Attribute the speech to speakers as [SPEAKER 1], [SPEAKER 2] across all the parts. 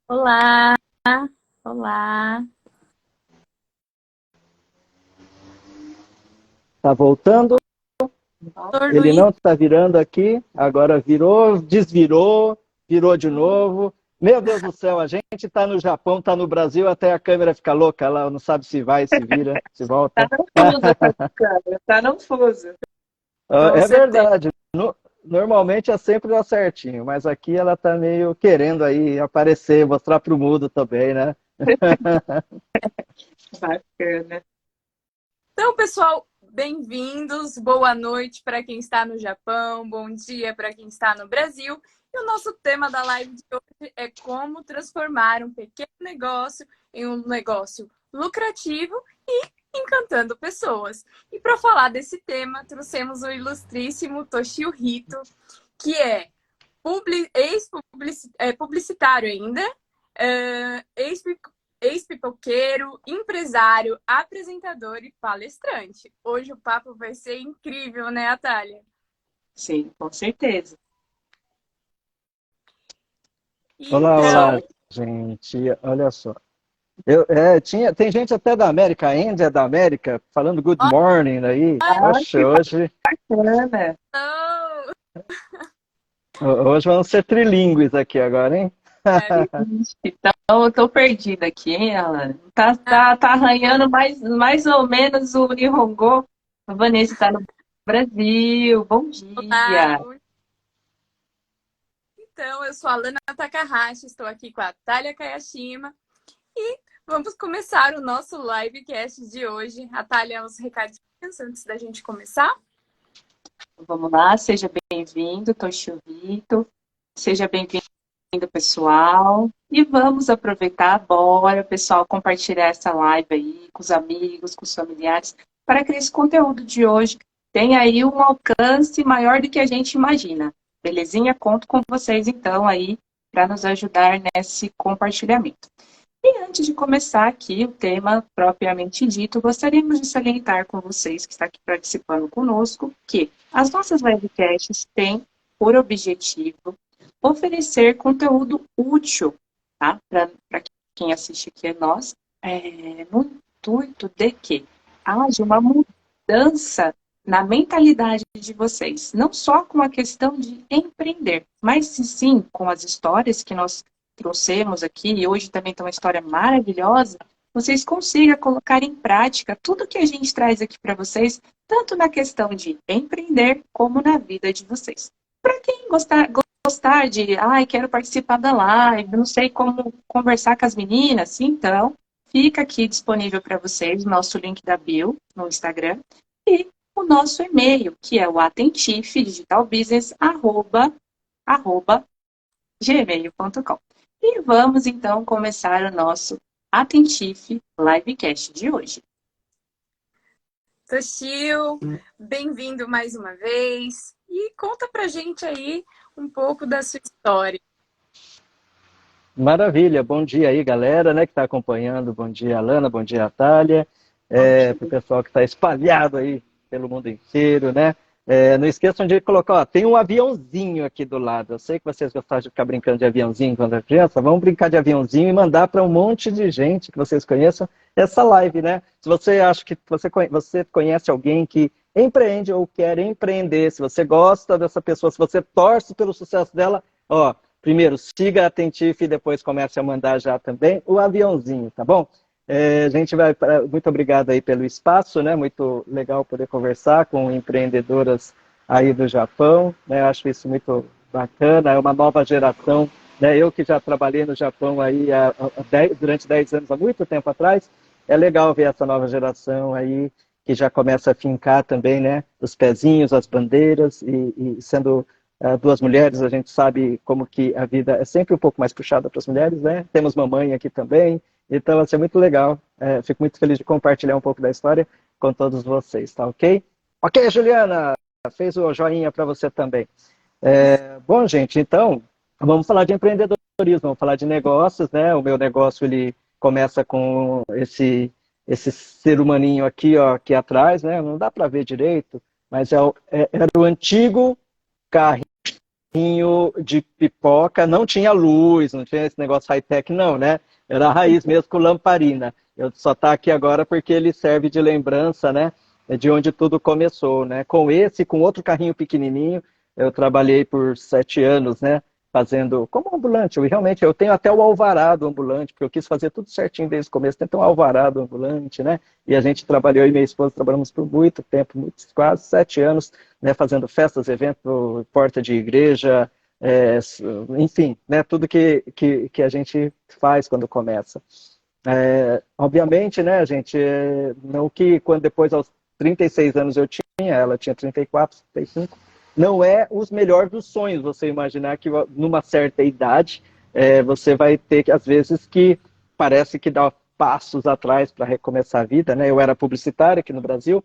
[SPEAKER 1] Olá, olá.
[SPEAKER 2] Tá voltando,
[SPEAKER 1] Doutor
[SPEAKER 2] ele
[SPEAKER 1] Luiz,
[SPEAKER 2] não está virando aqui, agora virou, desvirou, virou de novo. Meu Deus do céu, a gente está no Japão, está no Brasil, até a câmera fica louca, ela não sabe se vai, se vira, se
[SPEAKER 3] Tá
[SPEAKER 2] volta.
[SPEAKER 3] no fuso essa câmera, tá no fuso.
[SPEAKER 1] com
[SPEAKER 2] É
[SPEAKER 1] certeza.
[SPEAKER 2] verdade, normalmente é sempre dá certinho, mas aqui ela está meio querendo aí aparecer, mostrar para o mundo também, né?
[SPEAKER 3] Bacana.
[SPEAKER 1] Então, pessoal, bem-vindos. Boa noite para quem está no Japão, bom dia para quem está no Brasil. E o nosso tema da live de hoje é como transformar um pequeno negócio em um negócio lucrativo e encantando pessoas. E para falar desse tema, trouxemos o ilustríssimo Toshio Hito, que é publicitário ainda, ex-pipoqueiro, empresário, apresentador e palestrante. Hoje o papo vai ser incrível, né, Atália?
[SPEAKER 3] Sim, com certeza.
[SPEAKER 2] Olá,
[SPEAKER 1] Então,
[SPEAKER 2] olá, gente, olha só. Tem gente até da América, a Andy é da América, falando good morning aí.
[SPEAKER 3] Ah,
[SPEAKER 2] Oxe,
[SPEAKER 3] que
[SPEAKER 2] hoje,
[SPEAKER 3] bacana.
[SPEAKER 1] então,
[SPEAKER 2] hoje vamos ser trilíngues aqui agora, hein?
[SPEAKER 3] Então, eu tô perdida aqui, hein, Alan? Tá arranhando mais ou menos o Nihongo. A Vanessa está no Brasil. Bom
[SPEAKER 1] olá.
[SPEAKER 3] dia.
[SPEAKER 1] Então, eu sou a Lana Takahashi, estou aqui com a Atália Kayashima e vamos começar o nosso livecast de hoje. Atália, uns recadinhos antes da gente começar?
[SPEAKER 3] Vamos lá, seja bem-vindo, Toshio Hito. Seja bem-vindo, pessoal. E vamos aproveitar, bora, pessoal, compartilhar essa live aí com os amigos, com os familiares, para que esse conteúdo de hoje tenha aí um alcance maior do que a gente imagina. Belezinha? Conto com vocês, então, aí, para nos ajudar nesse compartilhamento. E antes de começar aqui o tema propriamente dito, gostaríamos de salientar com vocês que está aqui participando conosco que as nossas livecasts têm por objetivo oferecer conteúdo útil, tá? Para quem assiste aqui é nós, no intuito de que haja uma mudança na mentalidade de vocês, não só com a questão de empreender, mas sim com as histórias que nós trouxemos aqui, e hoje também tem uma história maravilhosa, vocês consigam colocar em prática tudo que a gente traz aqui para vocês, tanto na questão de empreender, como na vida de vocês. Para quem gostar de, quero participar da live, não sei como conversar com as meninas, então, fica aqui disponível para vocês o nosso link da bio no Instagram e o nosso e-mail, que é o atentifdigitalbusiness@gmail.com. E vamos, então, começar o nosso Atentife Livecast de hoje.
[SPEAKER 1] Toshio, bem-vindo mais uma vez. E conta pra gente aí um pouco da sua história.
[SPEAKER 2] Maravilha, bom dia aí, galera, né, que está acompanhando. Bom dia, Alana, bom dia, Natália. Para o pessoal que está espalhado aí pelo mundo inteiro, né? Não esqueçam de colocar, ó, tem um aviãozinho aqui do lado. Eu sei que vocês gostavam de ficar brincando de aviãozinho quando era criança. Vamos brincar de aviãozinho e mandar para um monte de gente que vocês conheçam essa live, né? Se você acha que você conhece alguém que empreende ou quer empreender, se você gosta dessa pessoa, se você torce pelo sucesso dela, ó, primeiro siga a Atentife e depois comece a mandar já também o aviãozinho, tá bom? A gente vai, muito obrigado aí pelo espaço, né? Muito legal poder conversar com empreendedoras aí do Japão, né? Acho isso muito bacana, é uma nova geração, né? Eu que já trabalhei no Japão aí durante 10 anos, há muito tempo atrás, é legal ver essa nova geração aí que já começa a fincar também, né? Os pezinhos, as bandeiras e sendo duas mulheres, a gente sabe como que a vida é sempre um pouco mais puxada para as mulheres, né? Temos mamãe aqui também, então, vai ser muito legal. Fico muito feliz de compartilhar um pouco da história com todos vocês, tá ok? Ok, Juliana, fez o joinha para você também. Bom, gente, então, vamos falar de empreendedorismo, vamos falar de negócios, né? O meu negócio, ele começa com esse ser humaninho aqui, ó, aqui atrás, né? Não dá para ver direito, mas era o antigo carrinho carrinho de pipoca, não tinha luz, não tinha esse negócio high-tech, não, né? Era a raiz mesmo com lamparina. Eu só tá aqui agora porque ele serve de lembrança, né? De onde tudo começou, né? Com esse, com outro carrinho pequenininho, eu trabalhei por 7 anos, né? Fazendo como ambulante. Eu tenho até o alvará do ambulante, porque eu quis fazer tudo certinho desde o começo. Tem um alvará do ambulante, né? E a gente trabalhou, eu e minha esposa trabalhamos por muito tempo, quase 7 anos, né? Fazendo festas, eventos, porta de igreja, enfim, né? Tudo que a gente faz quando começa. Obviamente, né, gente, não que quando depois aos 36 anos eu tinha, ela tinha 34, 35, não é os melhores dos sonhos você imaginar que numa certa idade você vai ter que, às vezes, que parece que dá passos atrás para recomeçar a vida, né? Eu era publicitário aqui no Brasil,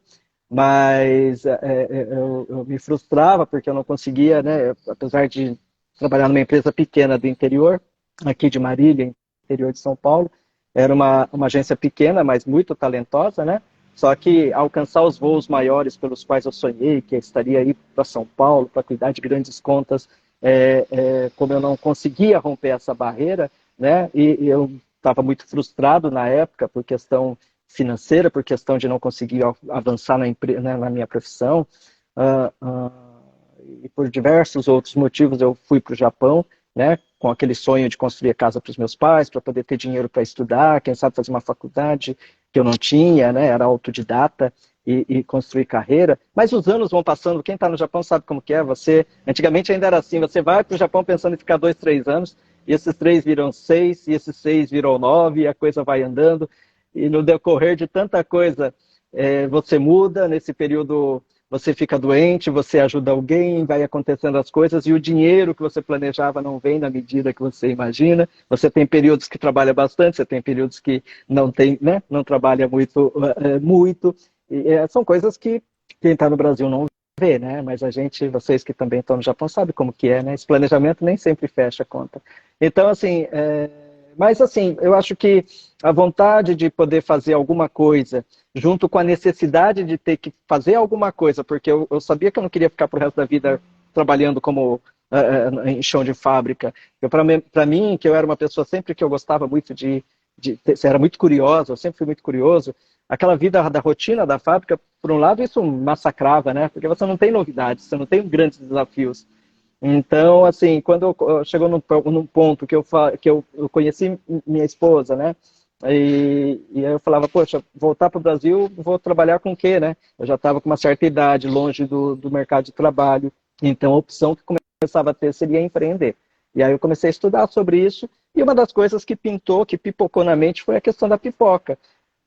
[SPEAKER 2] mas eu me frustrava porque eu não conseguia, né, apesar de trabalhar numa empresa pequena do interior, aqui de Marília, interior de São Paulo, era uma agência pequena, mas muito talentosa, né? Só que alcançar os voos maiores pelos quais eu sonhei, que eu estaria aí para São Paulo, para cuidar de grandes contas, como eu não conseguia romper essa barreira, né? E eu estava muito frustrado na época por questão financeira, por questão de não conseguir avançar na minha profissão, e por diversos outros motivos eu fui para o Japão, né? Com aquele sonho de construir a casa para os meus pais, para poder ter dinheiro para estudar, quem sabe fazer uma faculdade que eu não tinha, né? Era autodidata e construir carreira. Mas os anos vão passando, quem está no Japão sabe como que é. Antigamente ainda era assim, você vai para o Japão pensando em ficar 2, 3 anos, e esses 3 viram 6, e esses 6 viram 9, e a coisa vai andando, e no decorrer de tanta coisa, você muda, nesse período você fica doente, você ajuda alguém, vai acontecendo as coisas e o dinheiro que você planejava não vem na medida que você imagina. Você tem períodos que trabalha bastante, você tem períodos que não tem, né? Não trabalha muito, muito. E, são coisas que quem está no Brasil não vê, né? Mas vocês que também estão no Japão, sabem como que é, né? Esse planejamento nem sempre fecha a conta. Então, assim, mas assim, eu acho que a vontade de poder fazer alguma coisa junto com a necessidade de ter que fazer alguma coisa, porque eu sabia que eu não queria ficar pro resto da vida trabalhando como em chão de fábrica. Para mim, que eu era uma pessoa sempre que eu gostava muito era muito curiosa, eu sempre fui muito curioso, aquela vida da rotina da fábrica, por um lado, isso massacrava, né? Porque você não tem novidades, você não tem grandes desafios. Então, assim, quando chegou num ponto que eu conheci minha esposa, né? E aí eu falava, poxa, voltar para o Brasil, vou trabalhar com o quê, né? Eu já estava com uma certa idade, longe do mercado de trabalho. Então, a opção que começava a ter seria empreender. E aí eu comecei a estudar sobre isso. E uma das coisas que pipocou na mente, foi a questão da pipoca.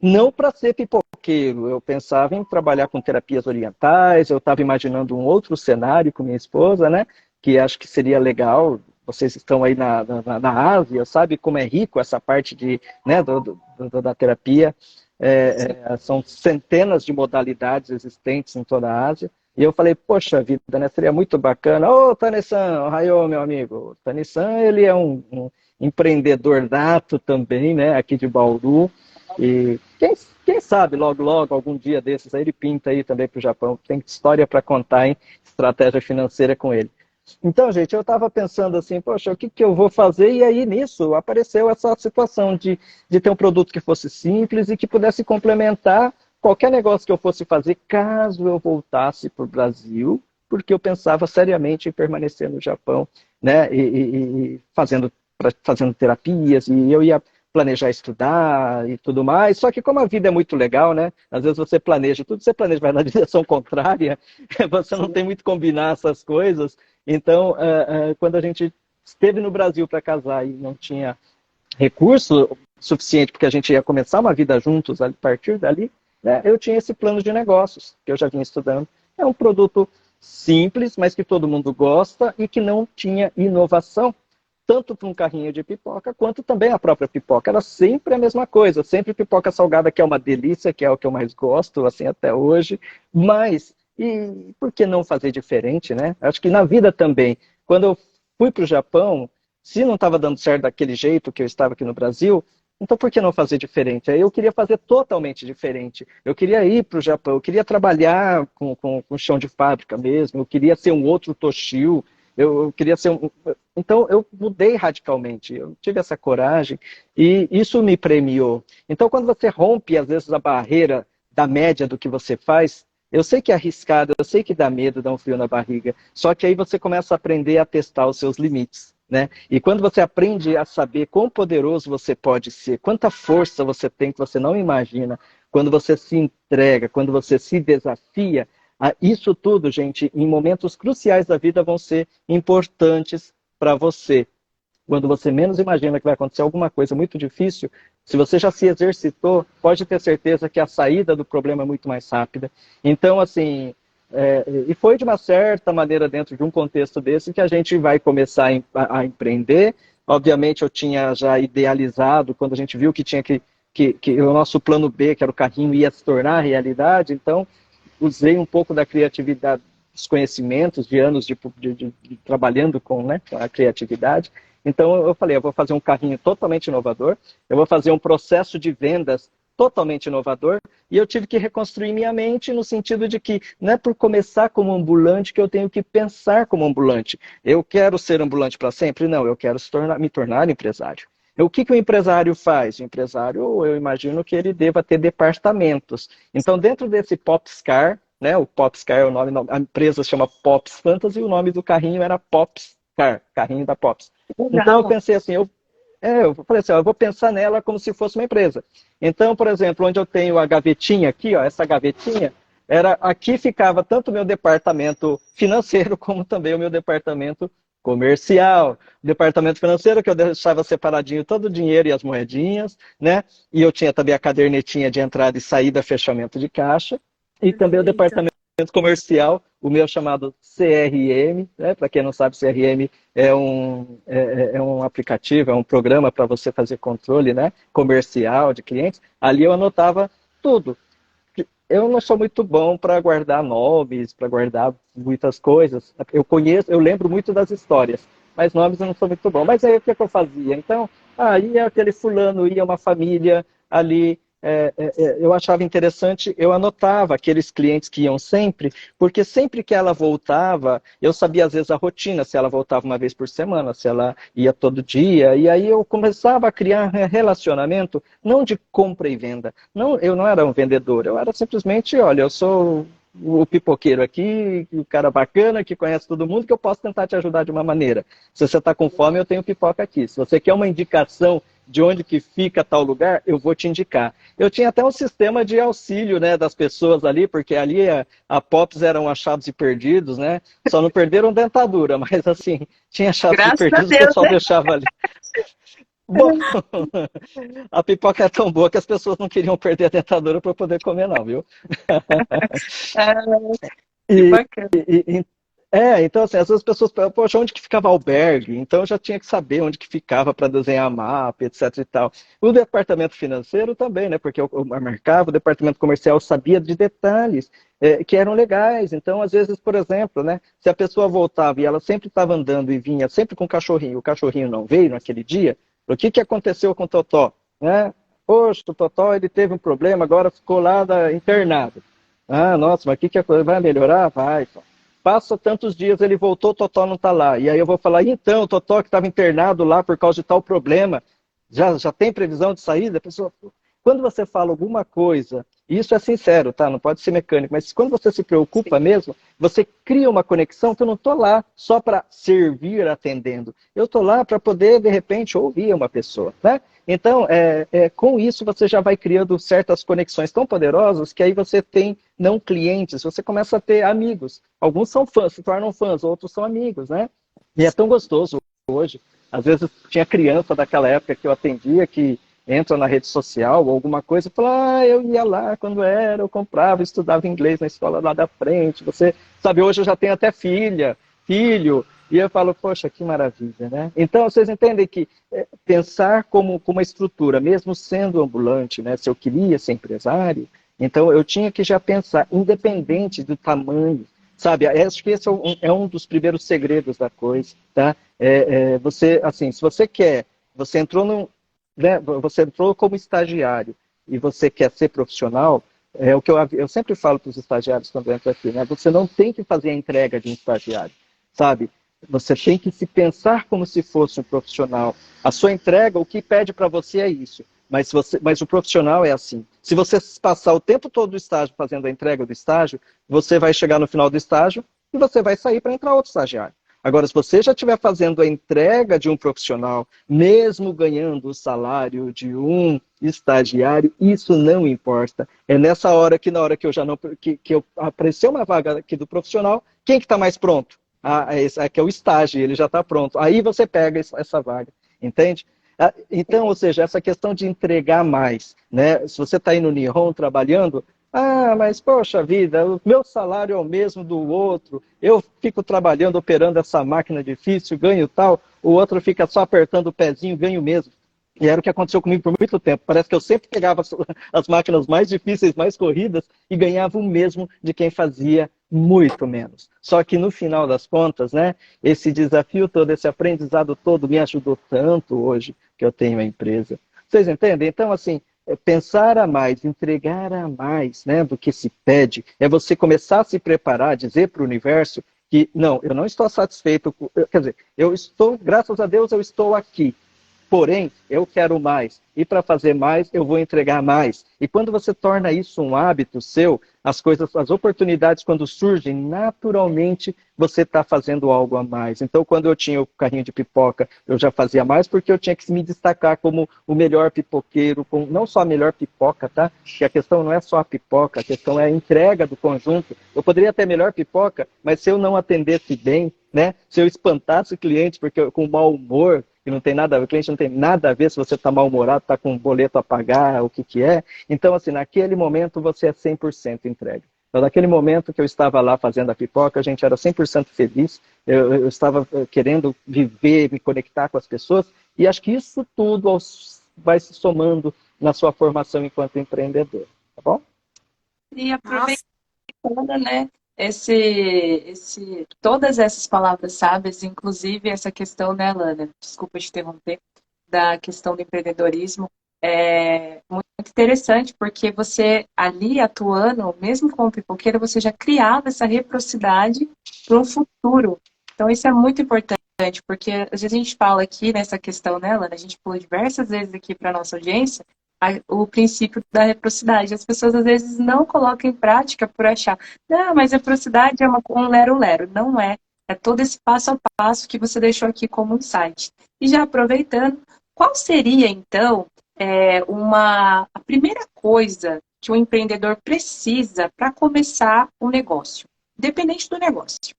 [SPEAKER 2] Não para ser pipoqueiro, eu pensava em trabalhar com terapias orientais, eu estava imaginando um outro cenário com minha esposa, né? Que acho que seria legal. Vocês estão aí na Ásia, sabe como é rico essa parte né, da terapia. São centenas de modalidades existentes em toda a Ásia. E eu falei, poxa vida, né, seria muito bacana. Ô, Tani-san, ohayou, meu amigo. O Tani-san, ele é um empreendedor nato também, né, aqui de Bauru. E quem sabe, logo, algum dia desses, aí ele pinta aí também para o Japão. Tem história para contar, hein? Estratégia financeira com ele. Então, gente, eu estava pensando assim, poxa, o que eu vou fazer? E aí, nisso, apareceu essa situação de ter um produto que fosse simples e que pudesse complementar qualquer negócio que eu fosse fazer, caso eu voltasse para o Brasil, porque eu pensava seriamente em permanecer no Japão, né? E fazendo terapias, e eu ia planejar estudar e tudo mais, só que como a vida é muito legal, né? Às vezes você planeja tudo, você planeja vai na direção contrária, você não tem muito combinar essas coisas. Então, quando a gente esteve no Brasil para casar e não tinha recurso suficiente, porque a gente ia começar uma vida juntos a partir dali, né, eu tinha esse plano de negócios, que eu já vinha estudando. É um produto simples, mas que todo mundo gosta e que não tinha inovação, tanto para um carrinho de pipoca, quanto também a própria pipoca. Era sempre a mesma coisa, sempre pipoca salgada, que é uma delícia, que é o que eu mais gosto, assim, até hoje, mas... E por que não fazer diferente, né? Acho que na vida também, quando eu fui para o Japão, se não estava dando certo daquele jeito que eu estava aqui no Brasil, então por que não fazer diferente? Aí eu queria fazer totalmente diferente. Eu queria ir para o Japão, eu queria trabalhar com chão de fábrica mesmo, eu queria ser um outro Toshio, eu queria ser um... Então, eu mudei radicalmente, eu tive essa coragem e isso me premiou. Então, quando você rompe, às vezes, a barreira da média do que você faz, eu sei que é arriscado, eu sei que dá medo, dá um frio na barriga, só que aí você começa a aprender a testar os seus limites, né? E quando você aprende a saber quão poderoso você pode ser, quanta força você tem que você não imagina, quando você se entrega, quando você se desafia, isso tudo, gente, em momentos cruciais da vida vão ser importantes para você. Quando você menos imagina que vai acontecer alguma coisa muito difícil, se você já se exercitou, pode ter certeza que a saída do problema é muito mais rápida. Então, assim, e foi de uma certa maneira dentro de um contexto desse que a gente vai começar a empreender. Obviamente, eu tinha já idealizado, quando a gente viu que tinha que o nosso plano B, que era o carrinho, ia se tornar realidade, então usei um pouco da criatividade, dos conhecimentos de anos de trabalhando com, né, a criatividade. Então eu falei, eu vou fazer um carrinho totalmente inovador, eu vou fazer um processo de vendas totalmente inovador, e eu tive que reconstruir minha mente no sentido de que não é por começar como ambulante que eu tenho que pensar como ambulante. Eu quero ser ambulante para sempre? Não, eu quero me tornar empresário. O que o empresário faz? O empresário, eu imagino que ele deva ter departamentos. Então, dentro desse Popscar, né, o Popscar é o nome, a empresa se chama Pops Fantasy, e o nome do carrinho era Popscar, carrinho da Pops. Então, eu pensei assim, eu falei assim, eu vou pensar nela como se fosse uma empresa. Então, por exemplo, onde eu tenho a gavetinha aqui, ó, essa gavetinha, aqui ficava tanto o meu departamento financeiro como também o meu departamento comercial. O departamento financeiro, que eu deixava separadinho todo o dinheiro e as moedinhas, né? E eu tinha também a cadernetinha de entrada e saída, fechamento de caixa. E também o departamento comercial, o meu chamado CRM, né? Para quem não sabe, CRM é um aplicativo, é um programa para você fazer controle, né, comercial de clientes. Ali eu anotava tudo. Eu não sou muito bom para guardar nomes, para guardar muitas coisas. Eu lembro muito das histórias, mas nomes eu não sou muito bom. Mas aí o que eu fazia? Então, ia aquele fulano, ia uma família ali. Eu achava interessante, eu anotava aqueles clientes que iam sempre, porque sempre que ela voltava, eu sabia às vezes a rotina, se ela voltava uma vez por semana, se ela ia todo dia, e aí eu começava a criar relacionamento, não de compra e venda. Não, eu não era um vendedor, eu era simplesmente, olha, eu sou o pipoqueiro aqui, o cara bacana, que conhece todo mundo, que eu posso tentar te ajudar de uma maneira. Se você está com fome, eu tenho pipoca aqui. Se você quer uma indicação de onde que fica tal lugar, eu vou te indicar. Eu tinha até um sistema de auxílio, né, das pessoas ali, porque ali a Pops eram achados e perdidos, né? Só não perderam dentadura, mas assim, tinha achados e perdidos, o pessoal deixava ali. Bom, a pipoca é tão boa que as pessoas não queriam perder a dentadura para poder comer, não, viu?
[SPEAKER 3] Que bacana.
[SPEAKER 2] Então assim, às vezes as pessoas, poxa, onde que ficava albergue? Então eu já tinha que saber onde que ficava para desenhar mapa, etc e tal. O departamento financeiro também, né? Porque eu marcava, o departamento comercial sabia de detalhes que eram legais. Então, às vezes, por exemplo, né? Se a pessoa voltava e ela sempre estava andando e vinha sempre com o cachorrinho não veio naquele dia, o que aconteceu com o Totó? Né? Poxa, o Totó ele teve um problema, agora ficou lá internado. Ah, nossa, mas o que vai melhorar? Vai, então. Passa tantos dias, ele voltou, o Totó não está lá. E aí eu vou falar, então, o Totó que estava internado lá por causa de tal problema, já tem previsão de saída? A pessoa, quando você fala alguma coisa, e isso é sincero, tá? Não pode ser mecânico, mas quando você se preocupa mesmo, você cria uma conexão que eu não estou lá só para servir atendendo. Eu estou lá para poder, de repente, ouvir uma pessoa, né? Então, com isso, você já vai criando certas conexões tão poderosas que aí você tem, não clientes, você começa a ter amigos. Alguns são fãs, se tornam fãs, outros são amigos, né? E é tão gostoso hoje. Às vezes tinha criança daquela época que eu atendia que entra na rede social ou alguma coisa e fala, eu ia lá quando eu comprava, estudava inglês na escola lá da frente. Você sabe, hoje eu já tenho até filho, e eu falo, poxa, que maravilha, né? Então, vocês entendem que pensar como uma estrutura, mesmo sendo ambulante, né? Se eu queria ser empresário, então eu tinha que já pensar, independente do tamanho, sabe? Acho que esse é um dos primeiros segredos da coisa, tá? Você, assim, se você quer, você entrou você entrou como estagiário e você quer ser profissional, o que eu sempre falo para os estagiários quando eu entro aqui, né? Você não tem que fazer a entrega de um estagiário, sabe? Você tem que se pensar como se fosse um profissional. A sua entrega, o que pede para você é isso. Mas o profissional é assim. Se você passar o tempo todo do estágio fazendo a entrega do estágio, você vai chegar no final do estágio e você vai sair para entrar outro estagiário. Agora, se você já estiver fazendo a entrega de um profissional, mesmo ganhando o salário de um estagiário, isso não importa. É nessa hora que, na hora que eu já não que eu apareceu uma vaga aqui do profissional, quem que está mais pronto? Que é o estágio, ele já está pronto. Aí você pega essa vaga, entende? Então, ou seja, essa questão de entregar mais, né? Se você está aí no Nihon trabalhando, mas poxa vida, o meu salário é o mesmo do outro, eu fico trabalhando, operando essa máquina difícil, ganho tal, o outro fica só apertando o pezinho, ganho mesmo. E era o que aconteceu comigo por muito tempo. Parece que eu sempre pegava as máquinas mais difíceis, mais corridas, e ganhava o mesmo de quem fazia muito menos. Só que no final das contas, né, esse desafio todo, esse aprendizado todo me ajudou tanto hoje que eu tenho a empresa. Vocês entendem? Então, assim, pensar a mais, entregar a mais, né, do que se pede, é você começar a se preparar, dizer para o universo que, não, eu não estou satisfeito, quer dizer, eu estou, graças a Deus, eu estou aqui. Porém, eu quero mais. E para fazer mais, eu vou entregar mais. E quando você torna isso um hábito seu, as coisas, as oportunidades, quando surgem, naturalmente você está fazendo algo a mais. Então, quando eu tinha o carrinho de pipoca, eu já fazia mais porque eu tinha que me destacar como o melhor pipoqueiro, com não só a melhor pipoca, tá? Que a questão não é só a pipoca, a questão é a entrega do conjunto. Eu poderia ter a melhor pipoca, mas se eu não atendesse bem, né? Se eu espantasse o cliente porque com mau humor, que não tem nada a ver, o cliente não tem nada a ver se você está mal-humorado, está com um boleto a pagar, o que é. Então, assim, naquele momento você é 100% entregue. Então, naquele momento que eu estava lá fazendo a pipoca, a gente era 100% feliz, eu estava querendo viver, me conectar com as pessoas, e acho que isso tudo vai se somando na sua formação enquanto empreendedor, tá bom?
[SPEAKER 3] E aproveitando, né, todas essas palavras sábias, inclusive essa questão, né, Lana, desculpa te interromper, da questão do empreendedorismo, é muito interessante, porque você ali atuando, mesmo como pipoqueira, você já criava essa reciprocidade para o futuro. Então isso é muito importante, porque às vezes a gente fala aqui nessa questão, né, Lana, a gente falou diversas vezes aqui para a nossa audiência, o princípio da reciprocidade. As pessoas às vezes não colocam em prática por achar, não, mas a reciprocidade é um lero-lero. Não é. É todo esse passo a passo que você deixou aqui como insight. E já aproveitando, qual seria então a primeira coisa que o empreendedor precisa para começar um negócio, independente do negócio?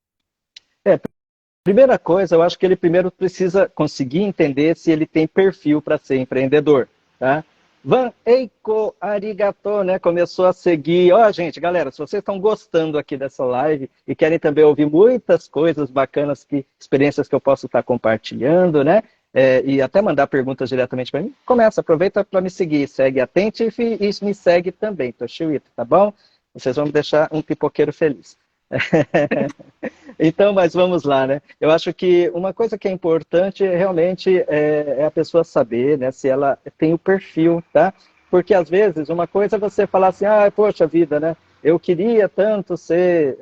[SPEAKER 2] Primeira coisa, eu acho que ele primeiro precisa conseguir entender se ele tem perfil para ser empreendedor, tá? Van Eiko Arigato, né? Começou a seguir. Ó, gente, galera, se vocês estão gostando aqui dessa live e querem também ouvir muitas coisas bacanas, experiências que eu posso estar compartilhando, né? E até mandar perguntas diretamente para mim, aproveita para me seguir. Segue Attentive e me segue também, Toshio, tá bom? Vocês vão me deixar um pipoqueiro feliz. Então, mas vamos lá, né? Eu acho que uma coisa que é importante realmente é a pessoa saber, né, se ela tem o perfil, tá? Porque às vezes uma coisa é você falar assim, poxa vida, né? Eu queria tanto ser,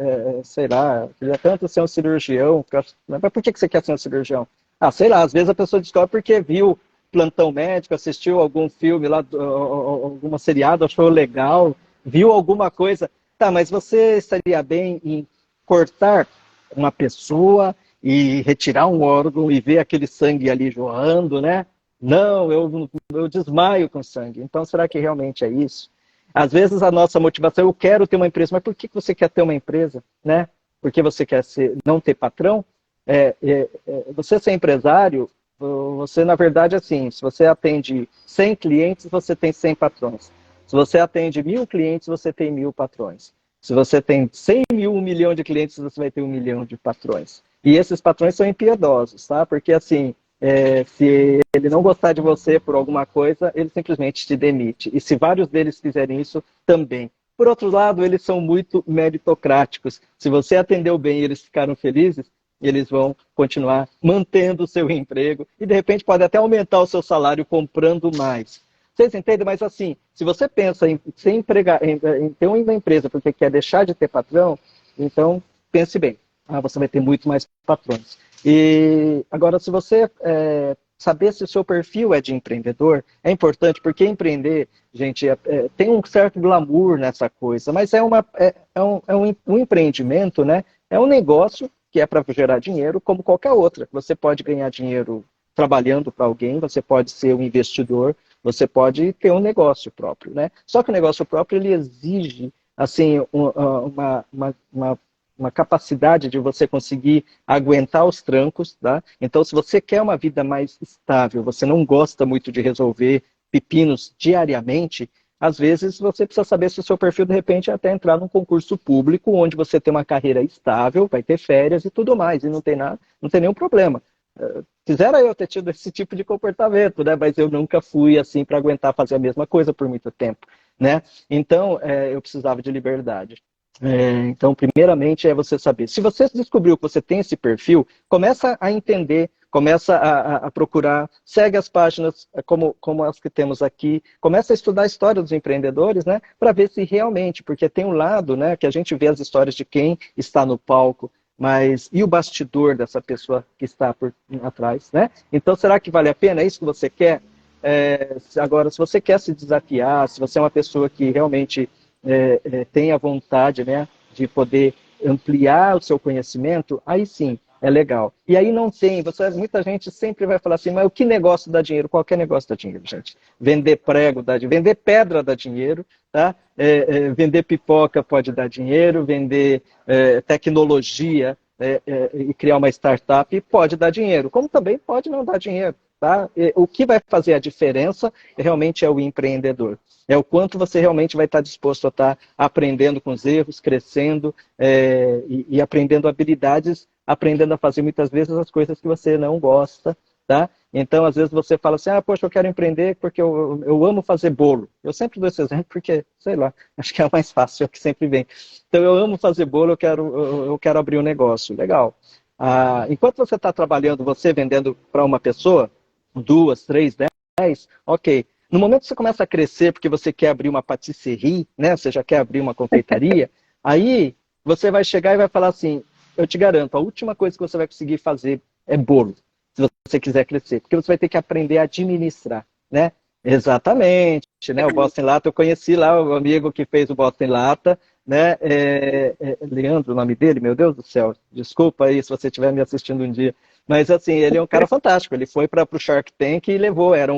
[SPEAKER 2] sei lá, queria tanto ser um cirurgião. Mas por que você quer ser um cirurgião? Sei lá, às vezes a pessoa descobre porque viu Plantão Médico, assistiu algum filme lá, alguma seriado, achou legal, viu alguma coisa. Tá, mas você estaria bem em cortar uma pessoa e retirar um órgão e ver aquele sangue ali jorrando, né? Não, eu desmaio com sangue. Então, será que realmente é isso? Às vezes a nossa motivação, eu quero ter uma empresa, mas por que você quer ter uma empresa, né? Porque você quer não ter patrão? Você ser empresário, você na verdade assim, se você atende 100 clientes, você tem 100 patrões. Se você atende 1000 clientes, você tem 1000 patrões. Se você tem 100 mil, 1 milhão de clientes, você vai ter 1 milhão de patrões. E esses patrões são impiedosos, tá? Porque assim, se ele não gostar de você por alguma coisa, ele simplesmente te demite. E se vários deles fizerem isso, também. Por outro lado, eles são muito meritocráticos. Se você atendeu bem e eles ficaram felizes, eles vão continuar mantendo o seu emprego e, de repente, pode até aumentar o seu salário comprando mais. Vocês entendem? Mas assim, se você pensa em ter uma empresa porque quer deixar de ter patrão, então pense bem. Você vai ter muito mais patrões. E agora, se você saber se o seu perfil é de empreendedor, é importante, porque empreender, gente, tem um certo glamour nessa coisa, mas um empreendimento, né? É um negócio que é para gerar dinheiro, como qualquer outra. Você pode ganhar dinheiro trabalhando para alguém, você pode ser um investidor, você pode ter um negócio próprio, né? Só que o negócio próprio, ele exige, assim, uma capacidade de você conseguir aguentar os trancos, tá? Então, se você quer uma vida mais estável, você não gosta muito de resolver pepinos diariamente, às vezes você precisa saber se o seu perfil, de repente, é até entrar num concurso público, onde você tem uma carreira estável, vai ter férias e tudo mais, e não tem nada, não tem nenhum problema. Quisera eu ter tido esse tipo de comportamento, né? Mas eu nunca fui assim para aguentar fazer a mesma coisa por muito tempo, né? Então, eu precisava de liberdade. Então, primeiramente, é você saber. Se você descobriu que você tem esse perfil, começa a entender, começa a procurar, segue as páginas como as que temos aqui, começa a estudar a história dos empreendedores, né? Para ver se realmente, porque tem um lado, né? Que a gente vê as histórias de quem está no palco, mas e o bastidor dessa pessoa que está por atrás, né? Então, será que vale a pena? É isso que você quer? Agora, se você quer se desafiar, se você é uma pessoa que realmente tem a vontade, né, de poder ampliar o seu conhecimento, aí sim, é legal. E aí não tem, muita gente sempre vai falar assim, mas o que negócio dá dinheiro? Qualquer negócio dá dinheiro, gente. Vender prego dá dinheiro, vender pedra dá dinheiro, tá? Vender pipoca pode dar dinheiro, vender tecnologia e criar uma startup pode dar dinheiro, como também pode não dar dinheiro. Tá? O que vai fazer a diferença realmente é o empreendedor. É o quanto você realmente vai estar disposto a estar aprendendo com os erros, crescendo e aprendendo habilidades, aprendendo a fazer muitas vezes as coisas que você não gosta. Tá? Então, às vezes você fala assim, poxa, eu quero empreender porque eu amo fazer bolo. Eu sempre dou esse exemplo porque, sei lá, acho que é o mais fácil, é o que sempre vem. Então, eu amo fazer bolo, eu quero abrir um negócio. Legal. Enquanto você está trabalhando, você vendendo para uma pessoa, 2, 3, 10, ok. No momento que você começa a crescer porque você quer abrir uma patisserie, né? Você já quer abrir uma confeitaria, aí você vai chegar e vai falar assim, eu te garanto, a última coisa que você vai conseguir fazer é bolo, se você quiser crescer, porque você vai ter que aprender a administrar, né? Exatamente, né? O Boston Lata, eu conheci lá o amigo que fez o Boston Lata, né? Leandro, o nome dele, meu Deus do céu, desculpa aí se você estiver me assistindo um dia. Mas assim, ele é um cara fantástico. Ele foi para o Shark Tank e levou, era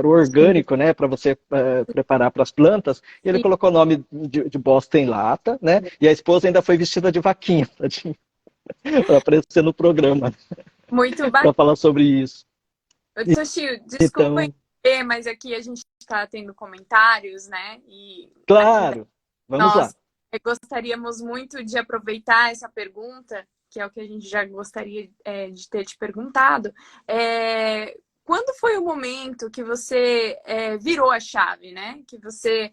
[SPEAKER 2] orgânico, né, para você preparar para as plantas. E ele colocou o nome de Boston Lata, né? E a esposa ainda foi vestida de vaquinha, para aparecer no programa.
[SPEAKER 1] Muito bacana.
[SPEAKER 2] Para falar sobre isso.
[SPEAKER 1] Toshio, desculpa
[SPEAKER 2] então,
[SPEAKER 1] mas aqui a gente está tendo comentários, né?
[SPEAKER 2] Claro, vamos lá.
[SPEAKER 1] Gostaríamos muito de aproveitar essa pergunta, que é o que a gente já gostaria de ter te perguntado. Quando foi o momento que você virou a chave, né? Que você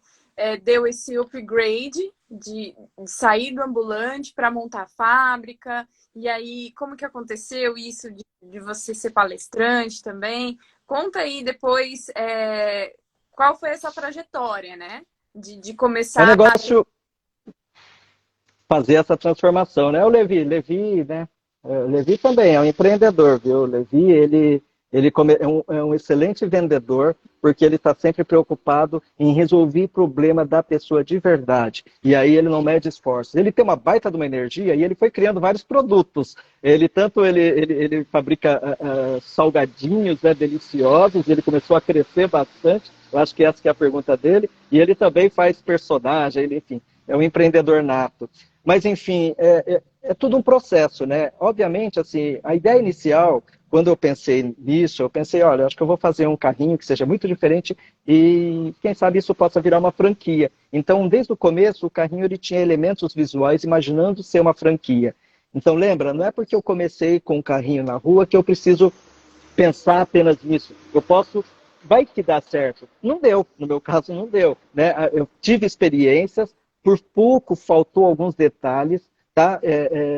[SPEAKER 1] deu esse upgrade de sair do ambulante para montar a fábrica? E aí, como que aconteceu isso de você ser palestrante também? Conta aí depois qual foi essa trajetória, né? De começar...
[SPEAKER 2] É um negócio... fazer essa transformação, né? O Levi, né? O Levi também é um empreendedor, viu? O Levi, ele é um excelente vendedor, porque ele está sempre preocupado em resolver o problema da pessoa de verdade. E aí ele não mede esforços. Ele tem uma baita de uma energia e ele foi criando vários produtos. Ele fabrica salgadinhos, né, deliciosos, ele começou a crescer bastante. Eu acho que essa que é a pergunta dele. E ele também faz personagem, enfim, é um empreendedor nato. Mas, enfim, é tudo um processo, né? Obviamente, assim, a ideia inicial, quando eu pensei nisso, eu pensei, olha, acho que eu vou fazer um carrinho que seja muito diferente e, quem sabe, isso possa virar uma franquia. Então, desde o começo, o carrinho ele tinha elementos visuais imaginando ser uma franquia. Então, lembra, não é porque eu comecei com um carrinho na rua que eu preciso pensar apenas nisso. Eu posso... vai que dá certo. Não deu, no meu caso não deu, né? Eu tive experiências, por pouco faltou alguns detalhes, tá?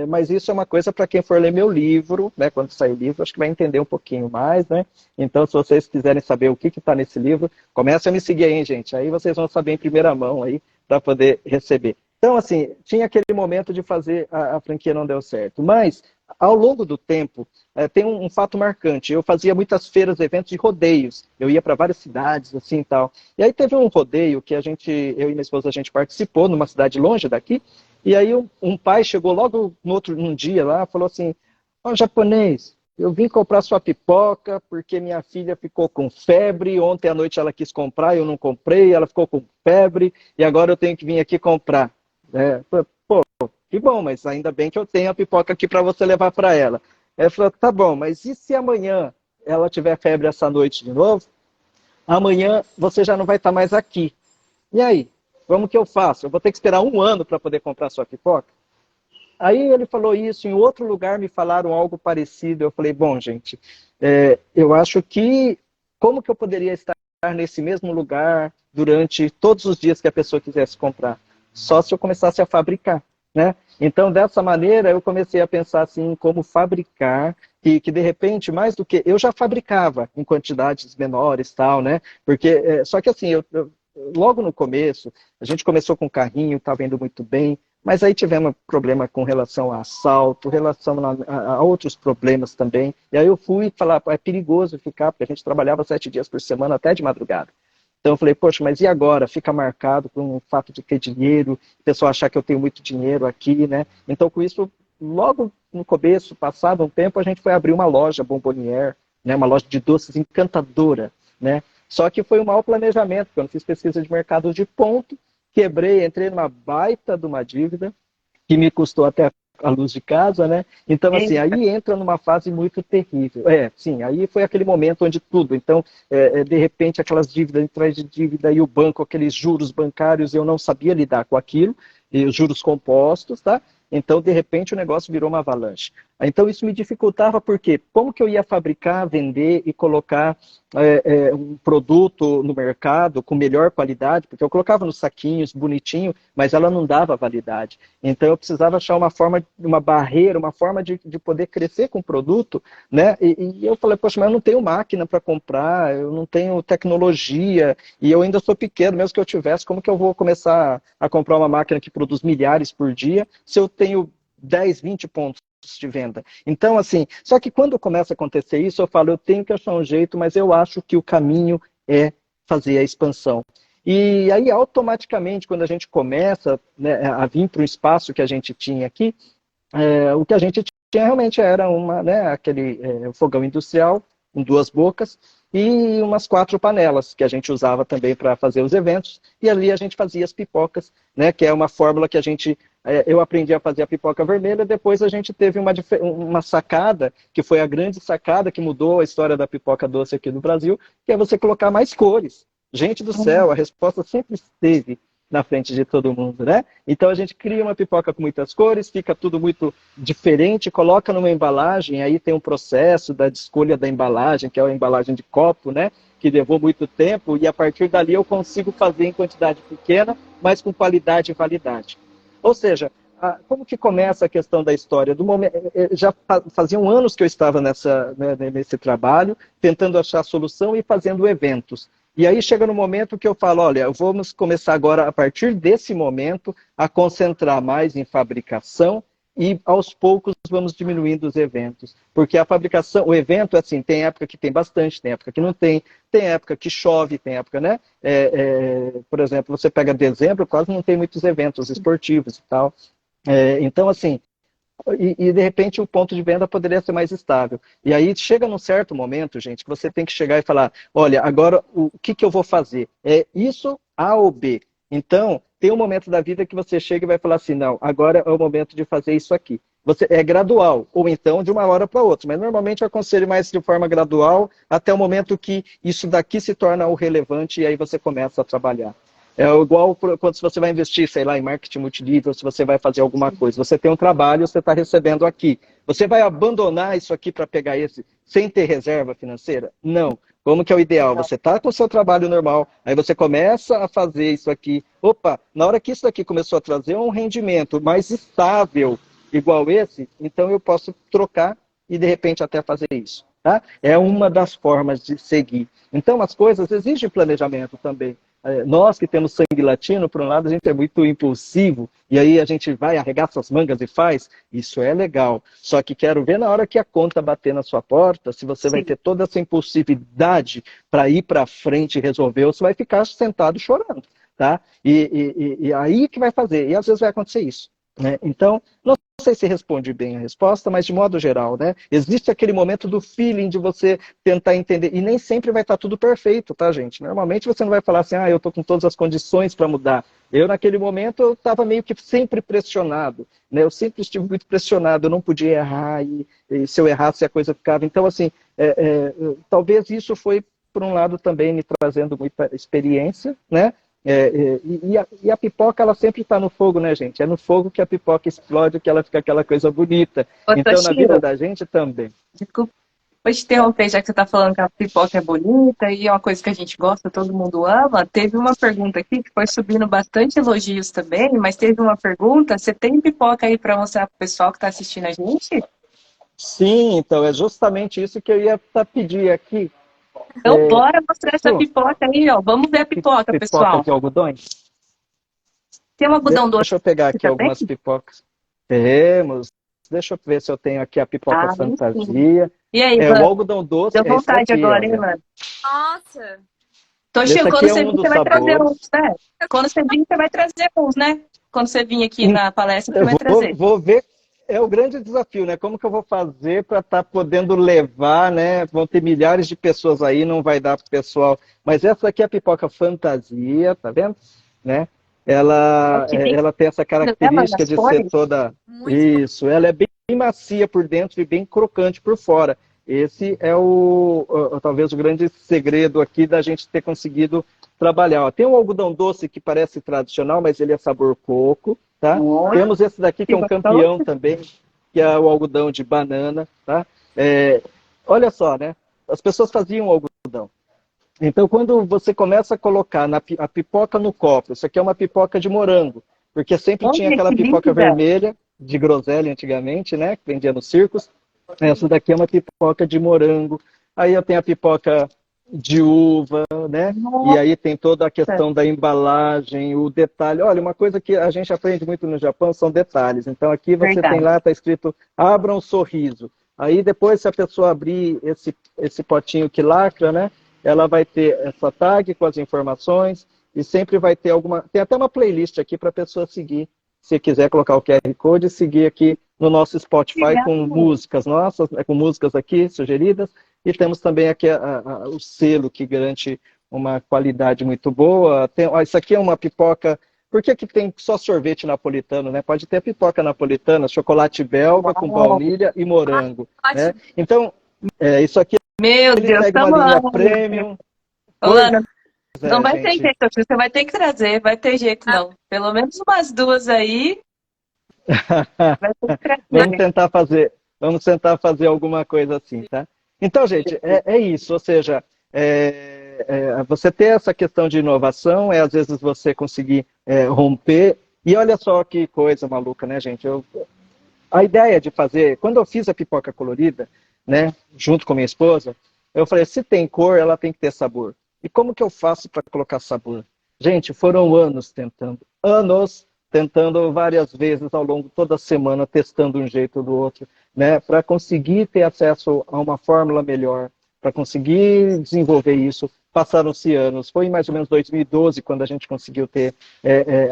[SPEAKER 2] Mas isso é uma coisa para quem for ler meu livro, né? Quando sair o livro, acho que vai entender um pouquinho mais, né? Então, se vocês quiserem saber o que está nesse livro, comece a me seguir aí, hein, gente. Aí vocês vão saber em primeira mão aí para poder receber. Então, assim, tinha aquele momento de fazer a franquia não deu certo. Mas ao longo do tempo, tem um fato marcante. Eu fazia muitas feiras, eventos de rodeios. Eu ia para várias cidades, assim e tal. E aí teve um rodeio que eu e minha esposa, a gente participou numa cidade longe daqui. E aí um pai chegou logo num dia lá, falou assim: ó, japonês, eu vim comprar sua pipoca porque minha filha ficou com febre. Ontem à noite ela quis comprar, eu não comprei. Ela ficou com febre e agora eu tenho que vir aqui comprar. Pô, que bom, mas ainda bem que eu tenho a pipoca aqui para você levar para ela. Ela falou: tá bom, mas e se amanhã ela tiver febre essa noite de novo? Amanhã você já não vai estar mais aqui. E aí? Como que eu faço? Eu vou ter que esperar um ano para poder comprar sua pipoca? Aí ele falou isso, em outro lugar me falaram algo parecido. Eu falei: bom, gente, eu acho que como que eu poderia estar nesse mesmo lugar durante todos os dias que a pessoa quisesse comprar? Só se eu começasse a fabricar, né? Então, dessa maneira, eu comecei a pensar assim, como fabricar, que de repente, mais do que... Eu já fabricava em quantidades menores, tal, né? Porque, só que assim, logo no começo, a gente começou com carrinho, estava indo muito bem, mas aí tivemos problema com relação a assalto, relação a outros problemas também. E aí eu fui falar: é perigoso ficar, porque a gente trabalhava 7 dias por semana, até de madrugada. Então eu falei: poxa, mas e agora? Fica marcado por um fato de ter dinheiro, o pessoal achar que eu tenho muito dinheiro aqui, né? Então com isso, logo no começo, passado um tempo, a gente foi abrir uma loja Bombonier, né? Uma loja de doces encantadora, né? Só que foi um mau planejamento, porque eu não fiz pesquisa de mercado de ponto, quebrei, entrei numa baita de uma dívida, que me custou até a luz de casa, né? Então, assim, aí entra numa fase muito terrível. Sim, aí foi aquele momento onde tudo. Então, de repente, aquelas dívidas atrás de dívida e o banco, aqueles juros bancários, eu não sabia lidar com aquilo, e os juros compostos, tá? Então, de repente, o negócio virou uma avalanche. Então, isso me dificultava, porque como que eu ia fabricar, vender e colocar um produto no mercado com melhor qualidade? Porque eu colocava nos saquinhos, bonitinho, mas ela não dava validade. Então, eu precisava achar uma forma, uma barreira, uma forma de poder crescer com o produto, né? E eu falei: poxa, mas eu não tenho máquina para comprar, eu não tenho tecnologia, e eu ainda sou pequeno, mesmo que eu tivesse, como que eu vou começar a comprar uma máquina que produz milhares por dia, se eu tenho 10, 20 pontos de venda? Então, assim, só que quando começa a acontecer isso, eu falo: eu tenho que achar um jeito, mas eu acho que o caminho é fazer a expansão. E aí, automaticamente, quando a gente começa, né, a vir para o espaço que a gente tinha aqui, o que a gente tinha realmente era aquele fogão industrial com 2 bocas e umas 4 panelas que a gente usava também para fazer os eventos, e ali a gente fazia as pipocas, né, que é uma fórmula que eu aprendi a fazer a pipoca vermelha. Depois a gente teve uma sacada, que foi a grande sacada que mudou a história da pipoca doce aqui no Brasil, que é você colocar mais cores. Gente do céu, a resposta sempre esteve na frente de todo mundo, né? Então a gente cria uma pipoca com muitas cores, fica tudo muito diferente, coloca numa embalagem, aí tem um processo da escolha da embalagem, que é a embalagem de copo, né? Que levou muito tempo, e a partir dali eu consigo fazer em quantidade pequena, mas com qualidade e validade. Ou seja, como que começa a questão da história? Já faziam anos que eu estava nesse trabalho, tentando achar solução e fazendo eventos. E aí chega no momento que eu falo: olha, vamos começar agora, a partir desse momento, a concentrar mais em fabricação, e aos poucos vamos diminuindo os eventos. Porque a fabricação, o evento, assim, tem época que tem bastante, tem época que não tem época que chove, tem época, né? Por exemplo, você pega dezembro, quase não tem muitos eventos esportivos e tal. Então, assim, e de repente o ponto de venda poderia ser mais estável. E aí chega num certo momento, gente, que você tem que chegar e falar: olha, agora o que eu vou fazer? É isso, A ou B? Então, tem um momento da vida que você chega e vai falar assim: não, agora é o momento de fazer isso aqui. É gradual, ou então de uma hora para outra, mas normalmente eu aconselho mais de forma gradual, até o momento que isso daqui se torna o relevante, e aí você começa a trabalhar. É igual quando você vai investir, sei lá, em marketing multinível, se você vai fazer alguma coisa. Você tem um trabalho, você está recebendo aqui. Você vai abandonar isso aqui para pegar esse sem ter reserva financeira? Não. Como que é o ideal? Você está com o seu trabalho normal, aí você começa a fazer isso aqui. Opa, na hora que isso aqui começou a trazer um rendimento mais estável, igual esse, então eu posso trocar e de repente até fazer isso. tá? É uma das formas de seguir. Então, as coisas exigem planejamento também. Nós que temos sangue latino, por um lado, a gente é muito impulsivo, e aí a gente vai, arregaça as mangas e faz, isso é legal. Só que quero ver na hora que a conta bater na sua porta, se você vai ter toda essa impulsividade para ir para frente e resolver, ou se vai ficar sentado chorando, tá? E aí que vai fazer, e às vezes vai acontecer isso, né? Então, não sei se responde bem a resposta, mas de modo geral, né? Existe aquele momento do feeling de você tentar entender, e nem sempre vai estar tudo perfeito, tá, gente? Normalmente você não vai falar assim, eu tô com todas as condições para mudar. Eu, naquele momento, eu estava meio que sempre pressionado, né? Eu sempre estive muito pressionado, eu não podia errar, e se eu errasse a coisa ficava... Então, assim, talvez isso foi, por um lado, também me trazendo muita experiência, né? E a pipoca, ela sempre está no fogo, né, gente? É no fogo que a pipoca explode, que ela fica aquela coisa bonita. Então, na vida da gente também.
[SPEAKER 3] Desculpa, vou te interromper, já que você está falando que a pipoca é bonita e é uma coisa que a gente gosta, todo mundo ama. Teve uma pergunta aqui que foi subindo bastante elogios também, mas teve uma pergunta: você tem pipoca aí para mostrar para o pessoal que está assistindo a gente?
[SPEAKER 2] Sim, então é justamente isso que eu ia pedir aqui.
[SPEAKER 3] Então, bora mostrar essa pipoca aí, ó. Vamos ver a pipoca, pessoal.
[SPEAKER 2] Pipoca de algodões?
[SPEAKER 3] Tem um algodão doce.
[SPEAKER 2] Deixa eu pegar aqui algumas pipocas. Temos. Deixa eu ver se eu tenho aqui a pipoca fantasia.
[SPEAKER 3] E aí,
[SPEAKER 2] o algodão doce.
[SPEAKER 3] Deu vontade aqui, agora, hein, mano?
[SPEAKER 1] Nossa!
[SPEAKER 3] Toshio, quando você vir, você vai trazer uns, né? Quando você vir, você vai trazer uns, né? Quando você vir aqui na palestra, você vai trazer.
[SPEAKER 2] Vou ver. É o grande desafio, né? Como que eu vou fazer para estar podendo levar, né? Vão ter milhares de pessoas aí, não vai dar para o pessoal. Mas essa aqui é a pipoca fantasia, tá vendo? Né? Ela tem essa característica de ser toda... Isso, ela é bem macia por dentro e bem crocante por fora. Esse é talvez o grande segredo aqui da gente ter conseguido trabalhar. Ó, tem um algodão doce que parece tradicional, mas ele é sabor coco. Tá? Temos esse daqui que é um campeão também, que é o algodão de banana. Tá? Olha só, né? As pessoas faziam algodão. Então, quando você começa a colocar a pipoca no copo, isso aqui é uma pipoca de morango, porque sempre tinha aquela pipoca vermelha, de groselha antigamente, né? Que vendia nos circos. Essa daqui é uma pipoca de morango. Aí eu tenho a pipoca de uva, né? E aí tem toda a questão da embalagem, o detalhe. Olha, uma coisa que a gente aprende muito no Japão são detalhes. Então aqui você tem lá, está escrito, abra um sorriso. Aí depois, se a pessoa abrir esse potinho que lacra, né? Ela vai ter essa tag com as informações e sempre vai ter tem até uma playlist aqui para a pessoa seguir, se quiser colocar o QR Code e seguir aqui no nosso Spotify com músicas nossas, com músicas aqui sugeridas. E temos também aqui o selo que garante uma qualidade muito boa. Isso aqui é uma pipoca... Por que tem só sorvete napolitano, né? Pode ter pipoca napolitana, chocolate belga com baunilha e morango. Né? Então, isso aqui
[SPEAKER 3] Meu Deus,
[SPEAKER 2] segue uma linha premium.
[SPEAKER 3] Ana, não vai ter jeito, você vai ter que trazer, vai ter jeito não. Pelo menos umas duas aí. Vai ter que trazer.
[SPEAKER 2] Vamos tentar fazer alguma coisa assim, tá? Então, gente, é isso, ou seja, você ter essa questão de inovação, às vezes você conseguir romper, e olha só que coisa maluca, né, gente? A ideia de fazer, quando eu fiz a pipoca colorida, né, junto com minha esposa, eu falei, se tem cor, ela tem que ter sabor. E como que eu faço para colocar sabor? Gente, foram anos tentando várias vezes ao longo toda semana, testando um jeito ou do outro, né, para conseguir ter acesso a uma fórmula melhor, para conseguir desenvolver isso. Passaram-se anos, foi em mais ou menos 2012 quando a gente conseguiu ter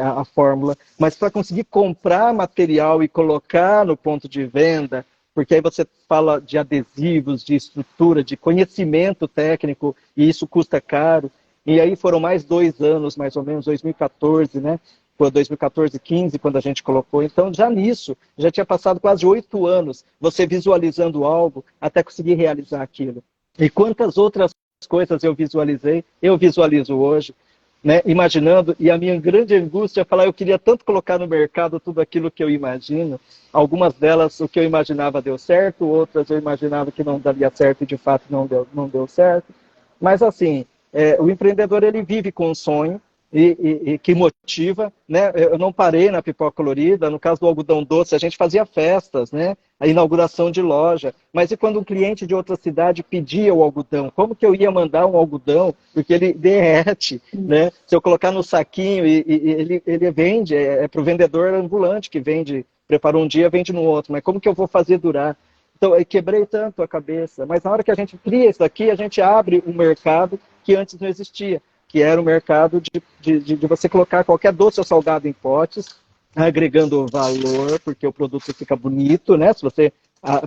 [SPEAKER 2] a fórmula, mas para conseguir comprar material e colocar no ponto de venda, porque aí você fala de adesivos, de estrutura, de conhecimento técnico, e isso custa caro. E aí foram mais 2 anos, mais ou menos, 2014, né? Foi 2014, 15, quando a gente colocou. Então, já nisso, já tinha passado quase 8 anos, você visualizando algo até conseguir realizar aquilo. E quantas outras coisas eu visualizo hoje, né, imaginando, e a minha grande angústia é falar, eu queria tanto colocar no mercado tudo aquilo que eu imagino. Algumas delas, o que eu imaginava deu certo, outras eu imaginava que não daria certo e de fato não deu certo. Mas assim, o empreendedor ele vive com um sonho, e que motiva, né? Eu não parei na pipoca colorida, no caso do algodão doce, a gente fazia festas, né? A inauguração de loja, mas e quando um cliente de outra cidade pedia o algodão, como que eu ia mandar um algodão? Porque ele derrete, né? Se eu colocar no saquinho e ele vende, é para o vendedor ambulante que vende, preparou um dia, vende no outro, mas como que eu vou fazer durar? Então, eu quebrei tanto a cabeça, mas na hora que a gente cria isso aqui, a gente abre um mercado que antes não existia, que era o mercado de você colocar qualquer doce ou salgado em potes, agregando valor, porque o produto fica bonito, né? Se você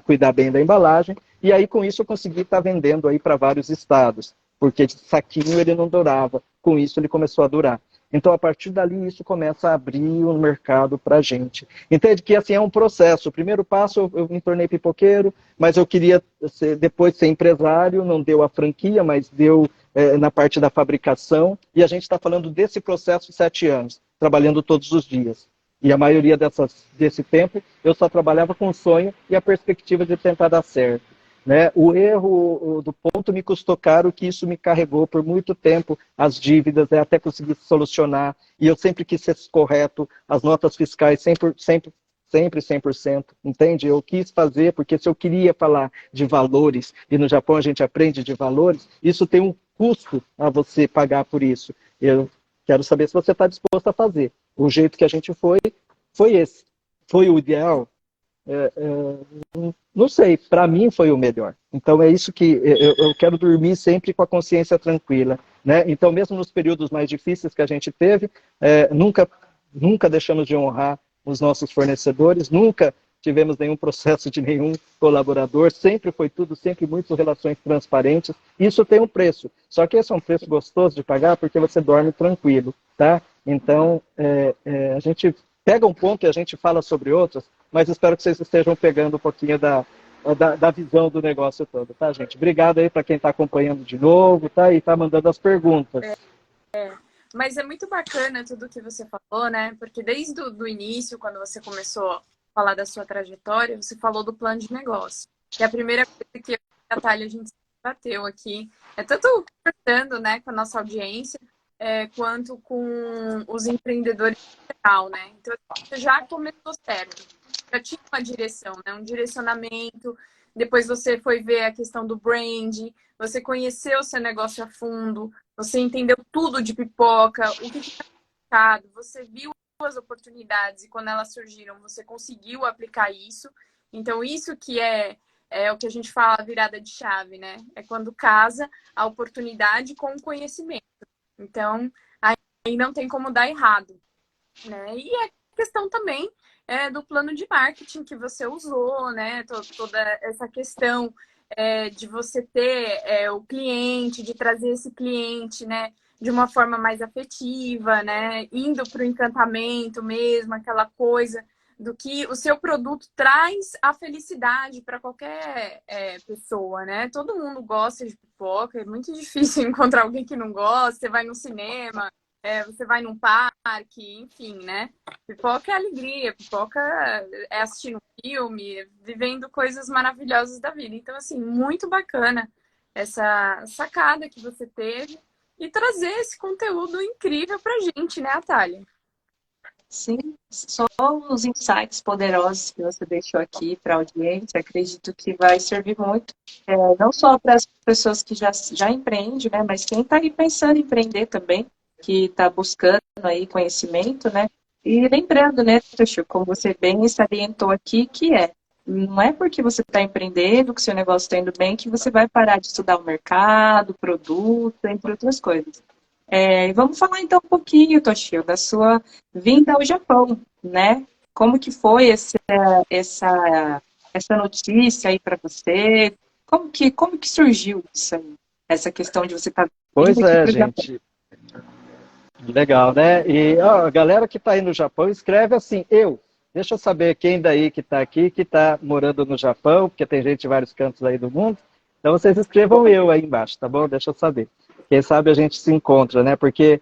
[SPEAKER 2] cuidar bem da embalagem. E aí, com isso, eu consegui estar vendendo aí para vários estados, porque de saquinho ele não durava. Com isso, ele começou a durar. Então, a partir dali, isso começa a abrir o mercado para a gente. Entende que, assim, é um processo. O primeiro passo, eu me tornei pipoqueiro, mas eu queria depois ser empresário, não deu a franquia, mas deu na parte da fabricação. E a gente está falando desse processo 7 anos, trabalhando todos os dias. E a maioria desse tempo, eu só trabalhava com o sonho e a perspectiva de tentar dar certo. Né? O erro do ponto me custou caro, que isso me carregou por muito tempo, as dívidas, até conseguir solucionar. E eu sempre quis ser correto, as notas fiscais sempre 100%, entende? Eu quis fazer, porque se eu queria falar de valores, e no Japão a gente aprende de valores, isso tem um custo a você pagar por isso. Eu quero saber se você está disposto a fazer. O jeito que a gente foi esse. Foi o ideal? Não sei, para mim foi o melhor. Então é isso que eu quero dormir sempre com a consciência tranquila, né? Então mesmo nos períodos mais difíceis que a gente teve, nunca deixamos de honrar os nossos fornecedores, nunca tivemos nenhum processo de nenhum colaborador, sempre foi tudo, sempre muito relações transparentes. Isso tem um preço, só que esse é um preço gostoso de pagar porque você dorme tranquilo, tá? Então a gente pega um ponto e a gente fala sobre outros, mas espero que vocês estejam pegando um pouquinho da visão do negócio todo, tá, gente? Obrigado aí para quem está acompanhando de novo, tá? E está mandando as perguntas.
[SPEAKER 1] Mas é muito bacana tudo que você falou, né? Porque desde o início, quando você começou a falar da sua trajetória, você falou do plano de negócio. Que é a primeira coisa que eu e a Natália, a gente bateu aqui. É tanto conversando, né, com a nossa audiência, quanto com os empreendedores em geral, né? Então, você já começou certo. Já tinha uma direção, né? Um direcionamento. Depois você foi ver a questão do brand, você conheceu o seu negócio a fundo, você entendeu tudo de pipoca, o que está mercado, você viu as oportunidades e quando elas surgiram, você conseguiu aplicar isso. Então, isso que é o que a gente fala virada de chave, né? É quando casa a oportunidade com o conhecimento. Então, aí não tem como dar errado, né? E a questão também do plano de marketing que você usou, né? Toda essa questão de você ter o cliente, de trazer esse cliente, né? De uma forma mais afetiva, né? Indo para o encantamento mesmo, aquela coisa do que o seu produto traz a felicidade para qualquer pessoa, né? Todo mundo gosta de pipoca, é muito difícil encontrar alguém que não gosta. Você vai no cinema, você vai num parque, enfim, né? Pipoca é alegria, pipoca é assistindo um filme, vivendo coisas maravilhosas da vida. Então, assim, muito bacana essa sacada que você teve e trazer esse conteúdo incrível pra gente, né, Natália?
[SPEAKER 3] Sim, só os insights poderosos que você deixou aqui para a audiência, acredito que vai servir muito, não só para as pessoas que já empreendem, né, mas quem está aí pensando em empreender também, que está buscando aí conhecimento, né, e lembrando, né, Tuxu, como você bem salientou aqui, não é porque você está empreendendo, que seu negócio está indo bem, que você vai parar de estudar o mercado, o produto, entre outras coisas. Vamos falar então um pouquinho, Toshio, da sua vinda ao Japão, né? Como que foi essa notícia aí para você? Como que surgiu isso aí? Essa questão de você estar
[SPEAKER 2] Pois
[SPEAKER 3] vindo aqui para o
[SPEAKER 2] gente. Legal, né? E ó, a galera que está aí no Japão escreve assim, eu. Deixa eu saber quem daí que está aqui, que está morando no Japão, porque tem gente de vários cantos aí do mundo. Então vocês escrevam eu aí embaixo, tá bom? Deixa eu saber. Quem sabe a gente se encontra, né? Porque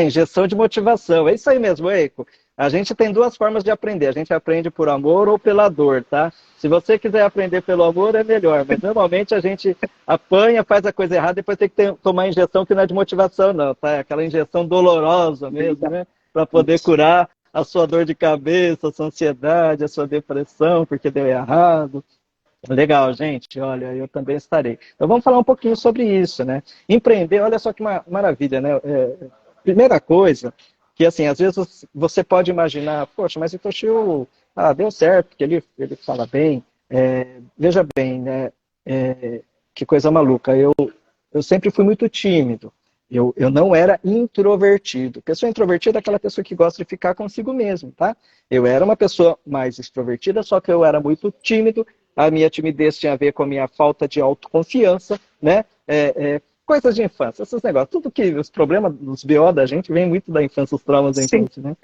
[SPEAKER 2] injeção de motivação. É isso aí mesmo, Eiko. A gente tem duas formas de aprender. A gente aprende por amor ou pela dor, tá? Se você quiser aprender pelo amor, é melhor. Mas normalmente a gente apanha, faz a coisa errada, depois tem que tomar injeção que não é de motivação, não, tá? É aquela injeção dolorosa mesmo, né? Para poder curar a sua dor de cabeça, a sua ansiedade, a sua depressão, porque deu errado. Legal, gente. Olha, eu também estarei. Então vamos falar um pouquinho sobre isso, né? Empreender, olha só que maravilha, né? Primeira coisa, que assim, às vezes você pode imaginar, poxa, mas o Toshio, deu certo, porque ele fala bem. Veja bem, né? Que coisa maluca. Eu sempre fui muito tímido. Eu não era introvertido. Pessoa introvertida é aquela pessoa que gosta de ficar consigo mesmo, tá? Eu era uma pessoa mais extrovertida, só que eu era muito tímido. A minha timidez tinha a ver com a minha falta de autoconfiança, né? Coisas de infância, esses negócios. Tudo que os problemas, os BO da gente, vem muito da infância, os traumas da infância, né?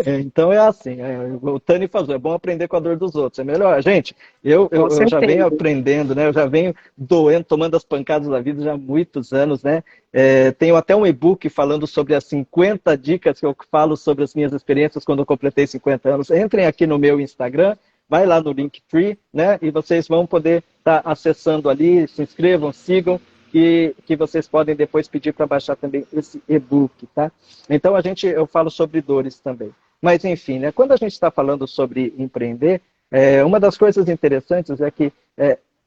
[SPEAKER 2] Então é assim, o Tani falou, é bom aprender com a dor dos outros, é melhor. Gente, eu já venho aprendendo, né? Eu já venho doendo, tomando as pancadas da vida já há muitos anos, né? Tenho até um e-book falando sobre as 50 dicas que eu falo sobre as minhas experiências quando eu completei 50 anos. Entrem aqui no meu Instagram, vai lá no Linktree, né? E vocês vão poder estar acessando ali, se inscrevam, sigam, que vocês podem depois pedir para baixar também esse e-book, tá? Então eu falo sobre dores também. Mas, enfim, né, quando a gente está falando sobre empreender, uma das coisas interessantes é que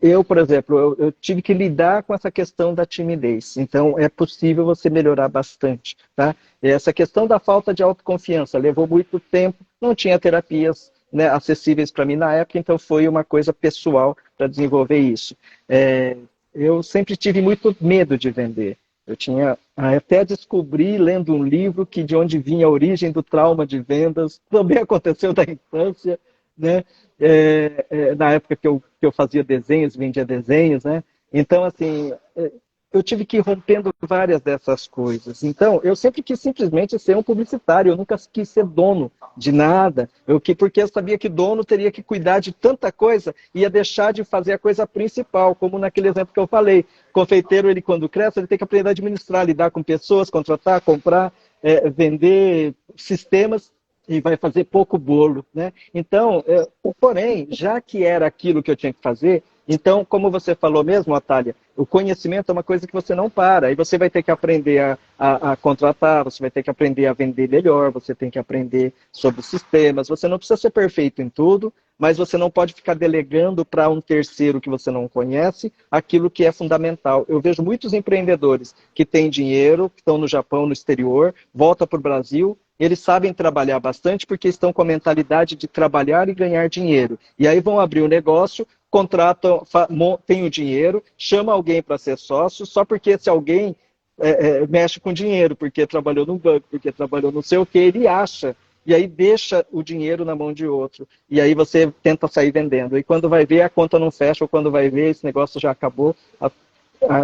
[SPEAKER 2] eu, por exemplo, eu tive que lidar com essa questão da timidez. Então, é possível você melhorar bastante, tá? E essa questão da falta de autoconfiança levou muito tempo, não tinha terapias, né, acessíveis para mim na época, então foi uma coisa pessoal para desenvolver isso. Eu sempre tive muito medo de vender. Eu tinha até descobri, lendo um livro, que de onde vinha a origem do trauma de vendas, também aconteceu da infância, né? Na época que eu fazia desenhos, vendia desenhos, né? Então, assim, eu tive que ir rompendo várias dessas coisas. Então, eu sempre quis simplesmente ser um publicitário, eu nunca quis ser dono de nada, porque eu sabia que dono teria que cuidar de tanta coisa e ia deixar de fazer a coisa principal, como naquele exemplo que eu falei. Confeiteiro, ele quando cresce, ele tem que aprender a administrar, lidar com pessoas, contratar, comprar, vender sistemas, e vai fazer pouco bolo, né? Então, porém, já que era aquilo que eu tinha que fazer, então, como você falou mesmo, Atália, o conhecimento é uma coisa que você não para, e você vai ter que aprender a contratar, você vai ter que aprender a vender melhor, você tem que aprender sobre sistemas, você não precisa ser perfeito em tudo, mas você não pode ficar delegando para um terceiro que você não conhece aquilo que é fundamental. Eu vejo muitos empreendedores que têm dinheiro, que estão no Japão, no exterior, voltam para o Brasil, eles sabem trabalhar bastante porque estão com a mentalidade de trabalhar e ganhar dinheiro. E aí vão abrir um negócio, contratam, tem o dinheiro, chama alguém para ser sócio, só porque esse alguém mexe com dinheiro, porque trabalhou no banco, porque trabalhou não sei o que, ele acha. E aí deixa o dinheiro na mão de outro. E aí você tenta sair vendendo. E quando vai ver, a conta não fecha, ou quando vai ver, esse negócio já acabou.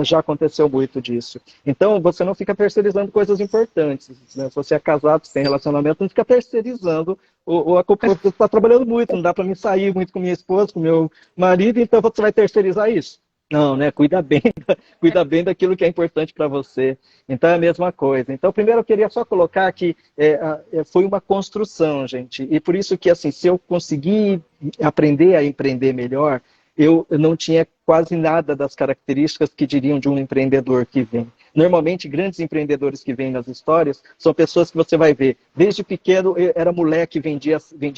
[SPEAKER 2] Já aconteceu muito disso. Então, você não fica terceirizando coisas importantes. Né? Se você é casado, se tem relacionamento, não fica terceirizando. Você está trabalhando muito, não dá para mim sair muito com minha esposa, com meu marido, então você vai terceirizar isso. Não, né? Cuida bem daquilo que é importante para você. Então é a mesma coisa. Então, primeiro eu queria só colocar que foi uma construção, gente. E por isso que, assim, se eu conseguir aprender a empreender melhor, eu não tinha quase nada das características que diriam de um empreendedor que vem. Normalmente, grandes empreendedores que vêm nas histórias são pessoas que você vai ver. Desde pequeno, era moleque, vendia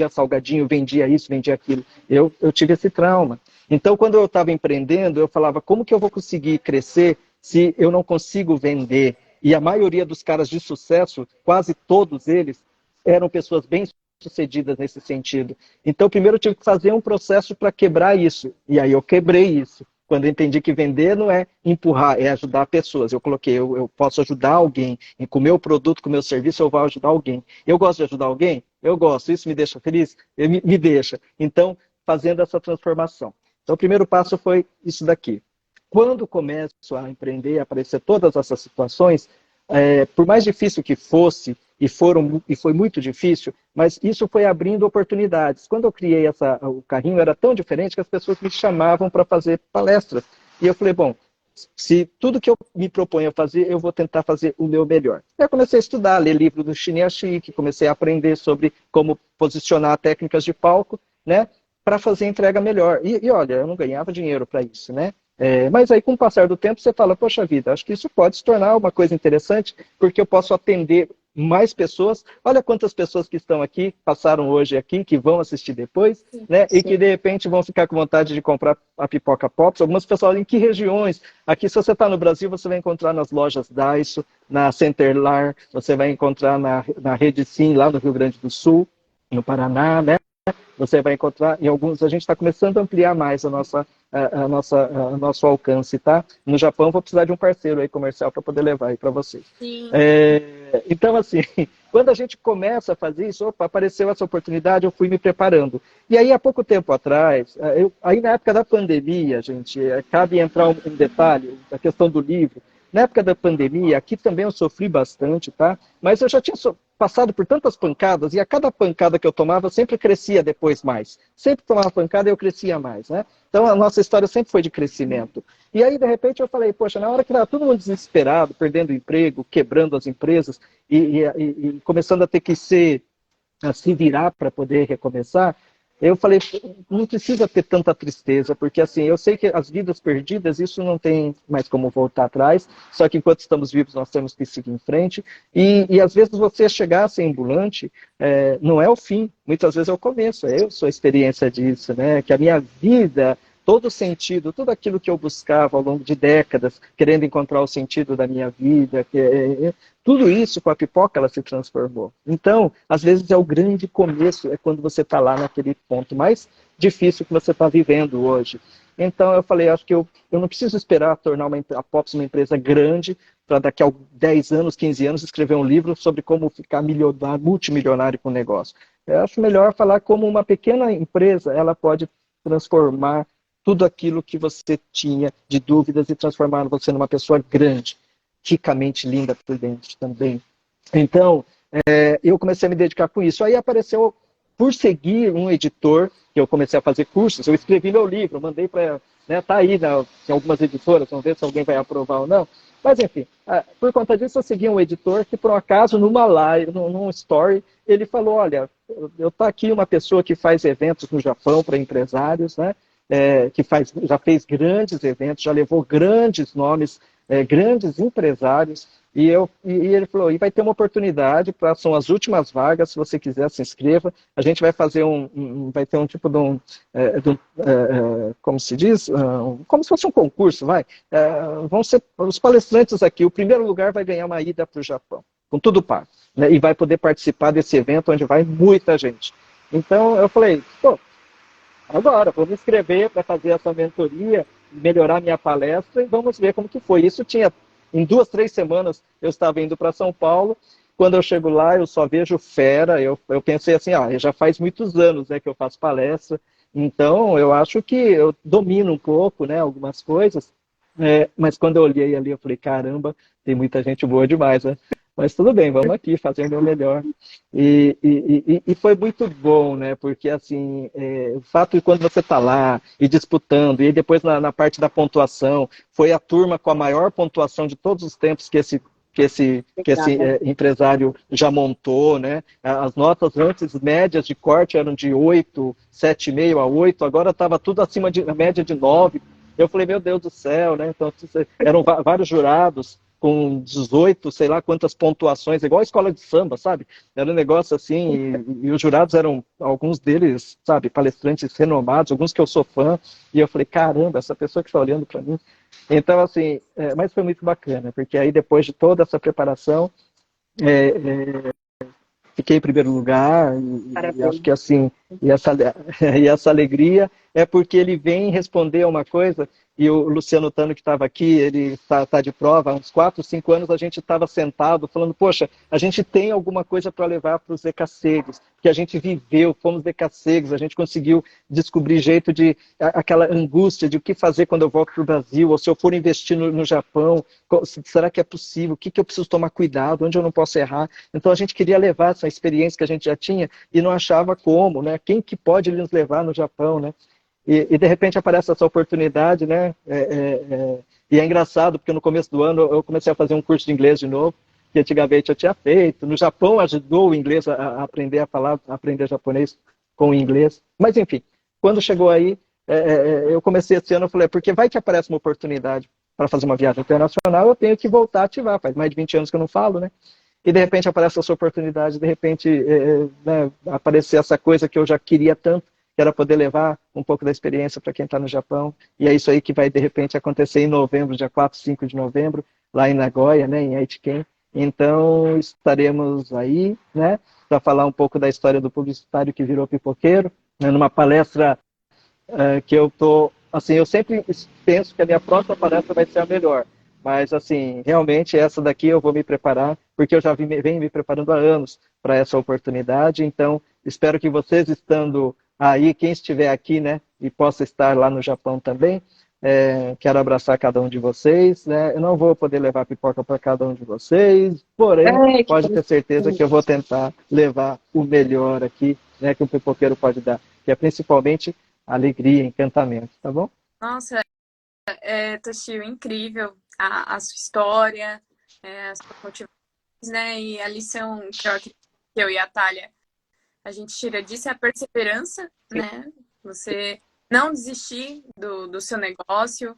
[SPEAKER 2] salgadinho, vendia isso, vendia aquilo. Eu tive esse trauma. Então, quando eu estava empreendendo, eu falava, como que eu vou conseguir crescer se eu não consigo vender? E a maioria dos caras de sucesso, quase todos eles, eram pessoas bem-sucedidas nesse sentido. Então, primeiro eu tive que fazer um processo para quebrar isso. E aí eu quebrei isso. Quando eu entendi que vender não é empurrar, é ajudar pessoas. Eu coloquei, eu posso ajudar alguém. E com o meu produto, com o meu serviço, eu vou ajudar alguém. Eu gosto de ajudar alguém? Eu gosto. Isso me deixa feliz? Me deixa. Então, fazendo essa transformação. Então, o primeiro passo foi isso daqui. Quando começo a empreender, a aparecer todas essas situações, por mais difícil que fosse, e foi muito difícil, mas isso foi abrindo oportunidades. Quando eu criei o carrinho, era tão diferente que as pessoas me chamavam para fazer palestras. E eu falei, bom, se tudo que eu me proponho a fazer, eu vou tentar fazer o meu melhor. Eu comecei a estudar, ler livro do Chiniachik, comecei a aprender sobre como posicionar técnicas de palco, né, para fazer a entrega melhor. E olha, eu não ganhava dinheiro para isso, né? Mas aí, com o passar do tempo, você fala, poxa vida, acho que isso pode se tornar uma coisa interessante, porque eu posso atender mais pessoas. Olha quantas pessoas que estão aqui, passaram hoje aqui, que vão assistir depois, né? E que de repente vão ficar com vontade de comprar a pipoca Pops. Algumas pessoas, em que regiões? Aqui, se você está no Brasil, você vai encontrar nas lojas Daiso, na Centerlar, você vai encontrar na Rede Sim, lá no Rio Grande do Sul, no Paraná, né? Você vai encontrar em alguns, a gente está começando a ampliar mais o nosso alcance, tá? No Japão, vou precisar de um parceiro aí comercial para poder levar aí para vocês.
[SPEAKER 1] Sim.
[SPEAKER 2] Então, assim, quando a gente começa a fazer isso, opa, apareceu essa oportunidade, eu fui me preparando. E aí, há pouco tempo atrás, aí na época da pandemia, gente, cabe entrar um detalhe, a questão do livro. Na época da pandemia, aqui também eu sofri bastante, tá? Mas eu já tinha passado por tantas pancadas, e a cada pancada que eu tomava, eu sempre crescia depois mais. Sempre tomava pancada e eu crescia mais, né? Então, a nossa história sempre foi de crescimento. E aí, de repente, eu falei, poxa, na hora que estava todo mundo desesperado, perdendo emprego, quebrando as empresas, e começando a ter que se virar para poder recomeçar, eu falei, não precisa ter tanta tristeza, porque assim, eu sei que as vidas perdidas, isso não tem mais como voltar atrás, só que enquanto estamos vivos nós temos que seguir em frente, e às vezes você chegar a ser ambulante, não é o fim, muitas vezes é o começo, eu sou a experiência disso, né, que a minha vida, todo o sentido, tudo aquilo que eu buscava ao longo de décadas, querendo encontrar o sentido da minha vida, tudo isso com a pipoca ela se transformou. Então, às vezes é o grande começo, é quando você está lá naquele ponto mais difícil que você está vivendo hoje. Então eu falei, acho que eu não preciso esperar tornar a Pops uma empresa grande, para daqui a 10 anos, 15 anos, escrever um livro sobre como ficar multimilionário com o negócio. Eu acho melhor falar como uma pequena empresa, ela pode transformar tudo aquilo que você tinha de dúvidas e transformar você numa pessoa grande, ricamente linda por dentro também. Então, eu comecei a me dedicar com isso. Aí apareceu, por seguir um editor, que eu comecei a fazer cursos, eu escrevi meu livro, mandei para, né, tá aí em algumas editoras, vamos ver se alguém vai aprovar ou não. Mas, enfim, por conta disso, eu segui um editor que, por um acaso, numa live, num story, ele falou, olha, eu tô aqui uma pessoa que faz eventos no Japão para empresários, né? Que já fez grandes eventos, já levou grandes nomes, grandes empresários, e ele falou, e vai ter uma oportunidade, são as últimas vagas, se você quiser, se inscreva, a gente vai fazer vai ter um tipo de como se diz, como se fosse um concurso, vão ser os palestrantes aqui, o primeiro lugar vai ganhar uma ida para o Japão, com tudo pago, né, e vai poder participar desse evento onde vai muita gente. Então eu falei, pô, agora, vou me inscrever para fazer essa mentoria, melhorar minha palestra e vamos ver como que foi. Isso tinha, em 2, 3 semanas, eu estava indo para São Paulo, quando eu chego lá eu só vejo fera, eu pensei assim, já faz muitos anos, né, que eu faço palestra, então eu acho que eu domino um pouco, né, algumas coisas, mas quando eu olhei ali eu falei, caramba, tem muita gente boa demais, né? Mas tudo bem, vamos aqui fazer o meu melhor. E foi muito bom, né? Porque, assim, o fato de quando você está lá e disputando, e depois na parte da pontuação, foi a turma com a maior pontuação de todos os tempos que esse empresário já montou, né? As notas antes médias de corte eram de 8, 7,5 a 8, agora estava tudo acima da média de 9. Eu falei, meu Deus do céu, né? Então, eram vários jurados com 18, sei lá quantas pontuações, igual a escola de samba, sabe? Era um negócio assim, e os jurados eram, alguns deles, sabe, palestrantes renomados, alguns que eu sou fã, e eu falei, caramba, essa pessoa que está olhando para mim. Então, assim, mas foi muito bacana, porque aí depois de toda essa preparação, fiquei em primeiro lugar, e acho que assim, e essa alegria é porque ele vem responder a uma coisa, e o Luciano Tano que estava aqui, ele está de prova, há uns 4, 5 anos a gente estava sentado falando, poxa, a gente tem alguma coisa para levar para os decacegos, que a gente viveu, fomos decacegos, a gente conseguiu descobrir jeito de, aquela angústia de o que fazer quando eu volto para o Brasil, ou se eu for investir no Japão, será que é possível, o que eu preciso tomar cuidado, onde eu não posso errar, então a gente queria levar essa experiência que a gente já tinha e não achava como, né, quem que pode nos levar no Japão, né, e de repente aparece essa oportunidade, né? E é engraçado, porque no começo do ano eu comecei a fazer um curso de inglês de novo, que antigamente eu tinha feito. No Japão ajudou o inglês a aprender a falar, a aprender japonês com o inglês. Mas, enfim, quando chegou aí, eu comecei esse ano, eu falei, porque vai que aparece uma oportunidade para fazer uma viagem internacional, eu tenho que voltar a ativar. Faz mais de 20 anos que eu não falo, né? E de repente aparece essa oportunidade, de repente né, aparecer essa coisa que eu já queria tanto, que era poder levar um pouco da experiência para quem está no Japão. E é isso aí que vai, de repente, acontecer em novembro, dia 4, 5 de novembro, lá em Nagoya, né, em Aitken. Então, estaremos aí, né, para falar um pouco da história do publicitário que virou pipoqueiro, né, numa palestra que eu tô, assim, eu sempre penso que a minha próxima palestra vai ser a melhor, mas assim, realmente essa daqui eu vou me preparar, porque eu já venho me preparando há anos para essa oportunidade, então espero que vocês estando aí, quem estiver aqui, né, e possa estar lá no Japão também, quero abraçar cada um de vocês, né? Eu não vou poder levar pipoca para cada um de vocês, porém, pode ter certeza que eu vou tentar levar o melhor aqui, né, que o pipoqueiro pode dar, que é principalmente alegria, encantamento, tá bom?
[SPEAKER 1] Nossa, Toshio, incrível a sua história, as suas motivações, né? E a lição que eu acredito que eu e a Thalia a gente tira disso é a perseverança, né? Você não desistir do seu negócio,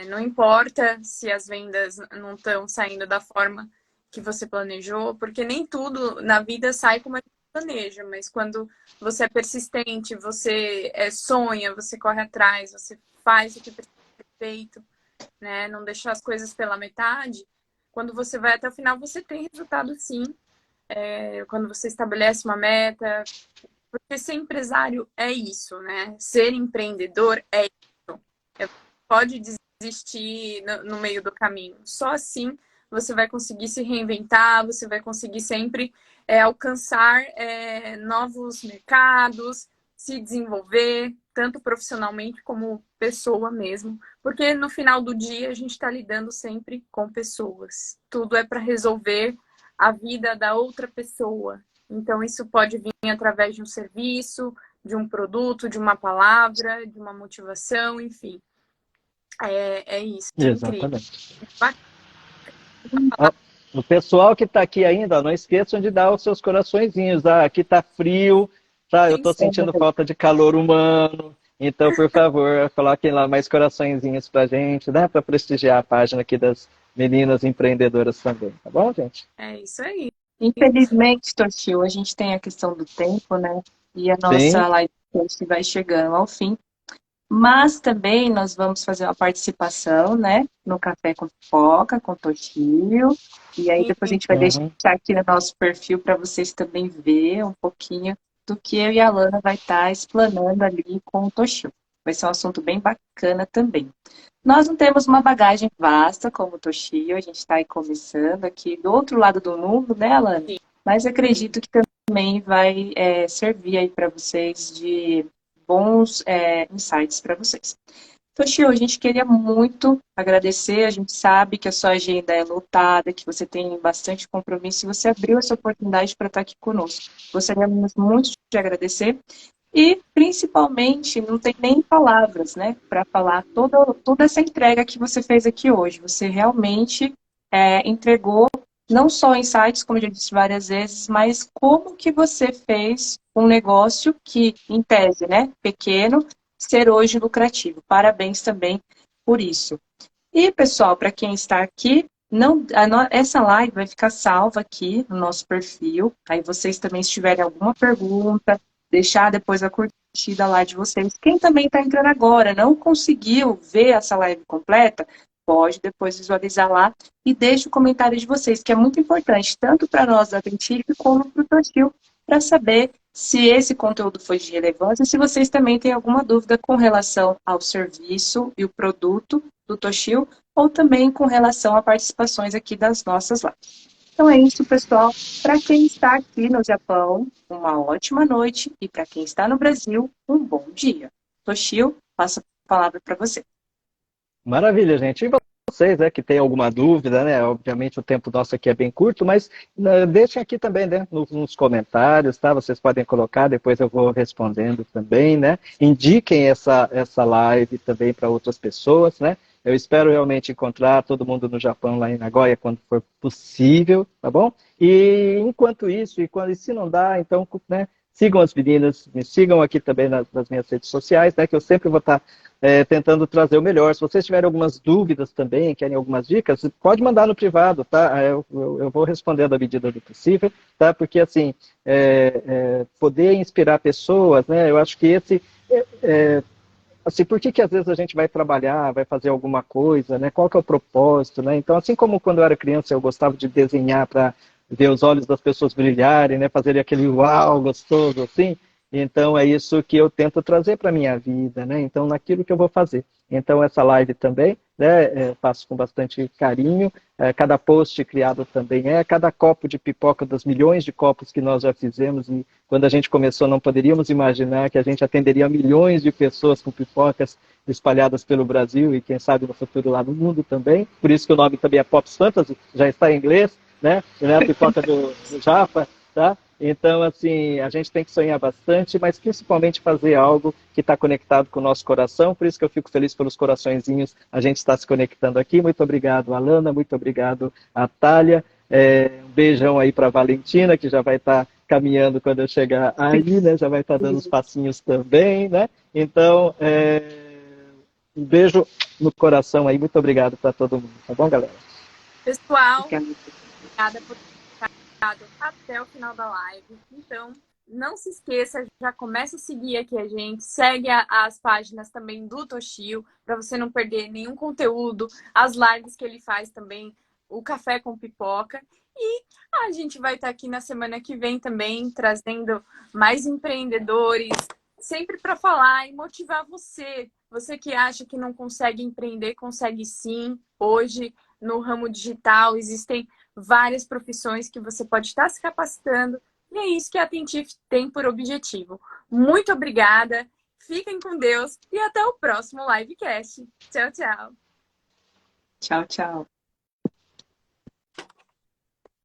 [SPEAKER 1] não importa se as vendas não estão saindo da forma que você planejou, porque nem tudo na vida sai como a gente planeja, mas quando você é persistente, você sonha, você corre atrás, você faz o que precisa ser feito, né? Não deixar as coisas pela metade, quando você vai até o final, você tem resultado sim. Quando você estabelece uma meta, porque ser empresário é isso, né? Ser empreendedor é isso. Pode desistir no meio do caminho. Só assim você vai conseguir se reinventar, você vai conseguir sempre alcançar novos mercados, se desenvolver, tanto profissionalmente como pessoa mesmo. Porque no final do dia a gente está lidando sempre com pessoas. Tudo é para resolver a vida da outra pessoa. Então, isso pode vir através de um serviço, de um produto, de uma palavra, de uma motivação, enfim. É isso.
[SPEAKER 2] Exatamente. O pessoal que está aqui ainda, não esqueçam de dar os seus coraçõezinhos. Aqui está frio, tá? Eu estou sentindo falta de calor humano. Então, por favor, coloquem lá mais coraçõezinhos pra gente, né? Para prestigiar a página aqui das meninas empreendedoras também, tá bom, gente?
[SPEAKER 1] É isso aí.
[SPEAKER 3] Infelizmente, Toshio, a gente tem a questão do tempo, né? E a nossa live vai chegando ao fim. Mas também nós vamos fazer uma participação, né? No Café com Pipoca, com Toshio. E aí depois a gente vai deixar aqui no nosso perfil para vocês também ver um pouquinho do que eu e a Lana vai estar explanando ali com o Toshio. Vai ser um assunto bem bacana também. Nós não temos uma bagagem vasta como o Toshio, a gente está aí começando aqui do outro lado do mundo, né, Alana? Sim. Mas acredito que também vai servir aí para vocês de bons insights para vocês. Toshio, a gente queria muito agradecer, a gente sabe que a sua agenda é lotada, que você tem bastante compromisso e você abriu essa oportunidade para estar aqui conosco. Gostaríamos muito de agradecer. E, principalmente, não tem nem palavras, né, para falar toda essa entrega que você fez aqui hoje. Você realmente entregou não só insights, como eu já disse várias vezes, mas como que você fez um negócio que, em tese, né, pequeno, ser hoje lucrativo. Parabéns também por isso. E, pessoal, para quem está aqui, essa live vai ficar salva aqui no nosso perfil. Aí vocês também, se tiverem alguma pergunta, deixar depois a curtida lá de vocês. Quem também está entrando agora, não conseguiu ver essa live completa, pode depois visualizar lá e deixe o comentário de vocês, que é muito importante, tanto para nós da Dentif, como para o Toshio, para saber se esse conteúdo foi de relevância, se vocês também têm alguma dúvida com relação ao serviço e o produto do Toshio, ou também com relação a participações aqui das nossas lives. Então é isso, pessoal. Para quem está aqui no Japão, uma ótima noite. E para quem está no Brasil, um bom dia. Toshio, passo a palavra para você.
[SPEAKER 2] Maravilha, gente. E vocês, que tem alguma dúvida, né? Obviamente o tempo nosso aqui é bem curto, mas deixem aqui também, né? Nos comentários, tá? Vocês podem colocar, depois eu vou respondendo também, né? Indiquem essa live também para outras pessoas, né? Eu espero realmente encontrar todo mundo no Japão, lá em Nagoya, quando for possível, tá bom? E enquanto isso, e se não dá, então, né, sigam as meninas, me sigam aqui também nas minhas redes sociais, né, que eu sempre vou estar tentando trazer o melhor. Se vocês tiverem algumas dúvidas também, querem algumas dicas, pode mandar no privado, tá? Eu vou respondendo à medida do possível, tá? Porque, assim, poder inspirar pessoas, né, eu acho que esse... assim, por que que às vezes a gente vai trabalhar, vai fazer alguma coisa, né? Qual que é o propósito, né? Então, assim como quando eu era criança eu gostava de desenhar para ver os olhos das pessoas brilharem, né? Fazer aquele uau gostoso, assim. Então, é isso que eu tento trazer para a minha vida, né? Então, naquilo que eu vou fazer. Então, essa live também, né? Faço com bastante carinho. Cada post criado também cada copo de pipoca dos milhões de copos que nós já fizemos. E quando a gente começou, não poderíamos imaginar que a gente atenderia milhões de pessoas com pipocas espalhadas pelo Brasil e, quem sabe, no futuro lá no mundo também. Por isso que o nome também é Pops Fantasy, já está em inglês, né? Não é a pipoca do Japa, tá? Então, assim, a gente tem que sonhar bastante, mas principalmente fazer algo que está conectado com o nosso coração. Por isso que eu fico feliz pelos coraçõezinhos. A gente está se conectando aqui. Muito obrigado, Alana. Muito obrigado, Atália. Um beijão aí para a Valentina, que já vai estar caminhando quando eu chegar aí, né? Já vai estar dando os passinhos também, né? Então, um beijo no coração aí. Muito obrigado para todo mundo. Tá bom, galera?
[SPEAKER 1] Pessoal, obrigada por ter ficado até o final da live. Então, não se esqueça, já começa a seguir aqui a gente, segue as páginas também do Toshio, para você não perder nenhum conteúdo, as lives que ele faz também, o Café com Pipoca. E a gente vai estar aqui na semana que vem também, trazendo mais empreendedores, sempre para falar e motivar você. Você que acha que não consegue empreender, consegue sim. Hoje, no ramo digital, existem várias profissões que você pode estar se capacitando. E é isso que a Attentif tem por objetivo. Muito obrigada, fiquem com Deus e até o próximo livecast. Tchau, tchau.
[SPEAKER 3] Tchau, tchau.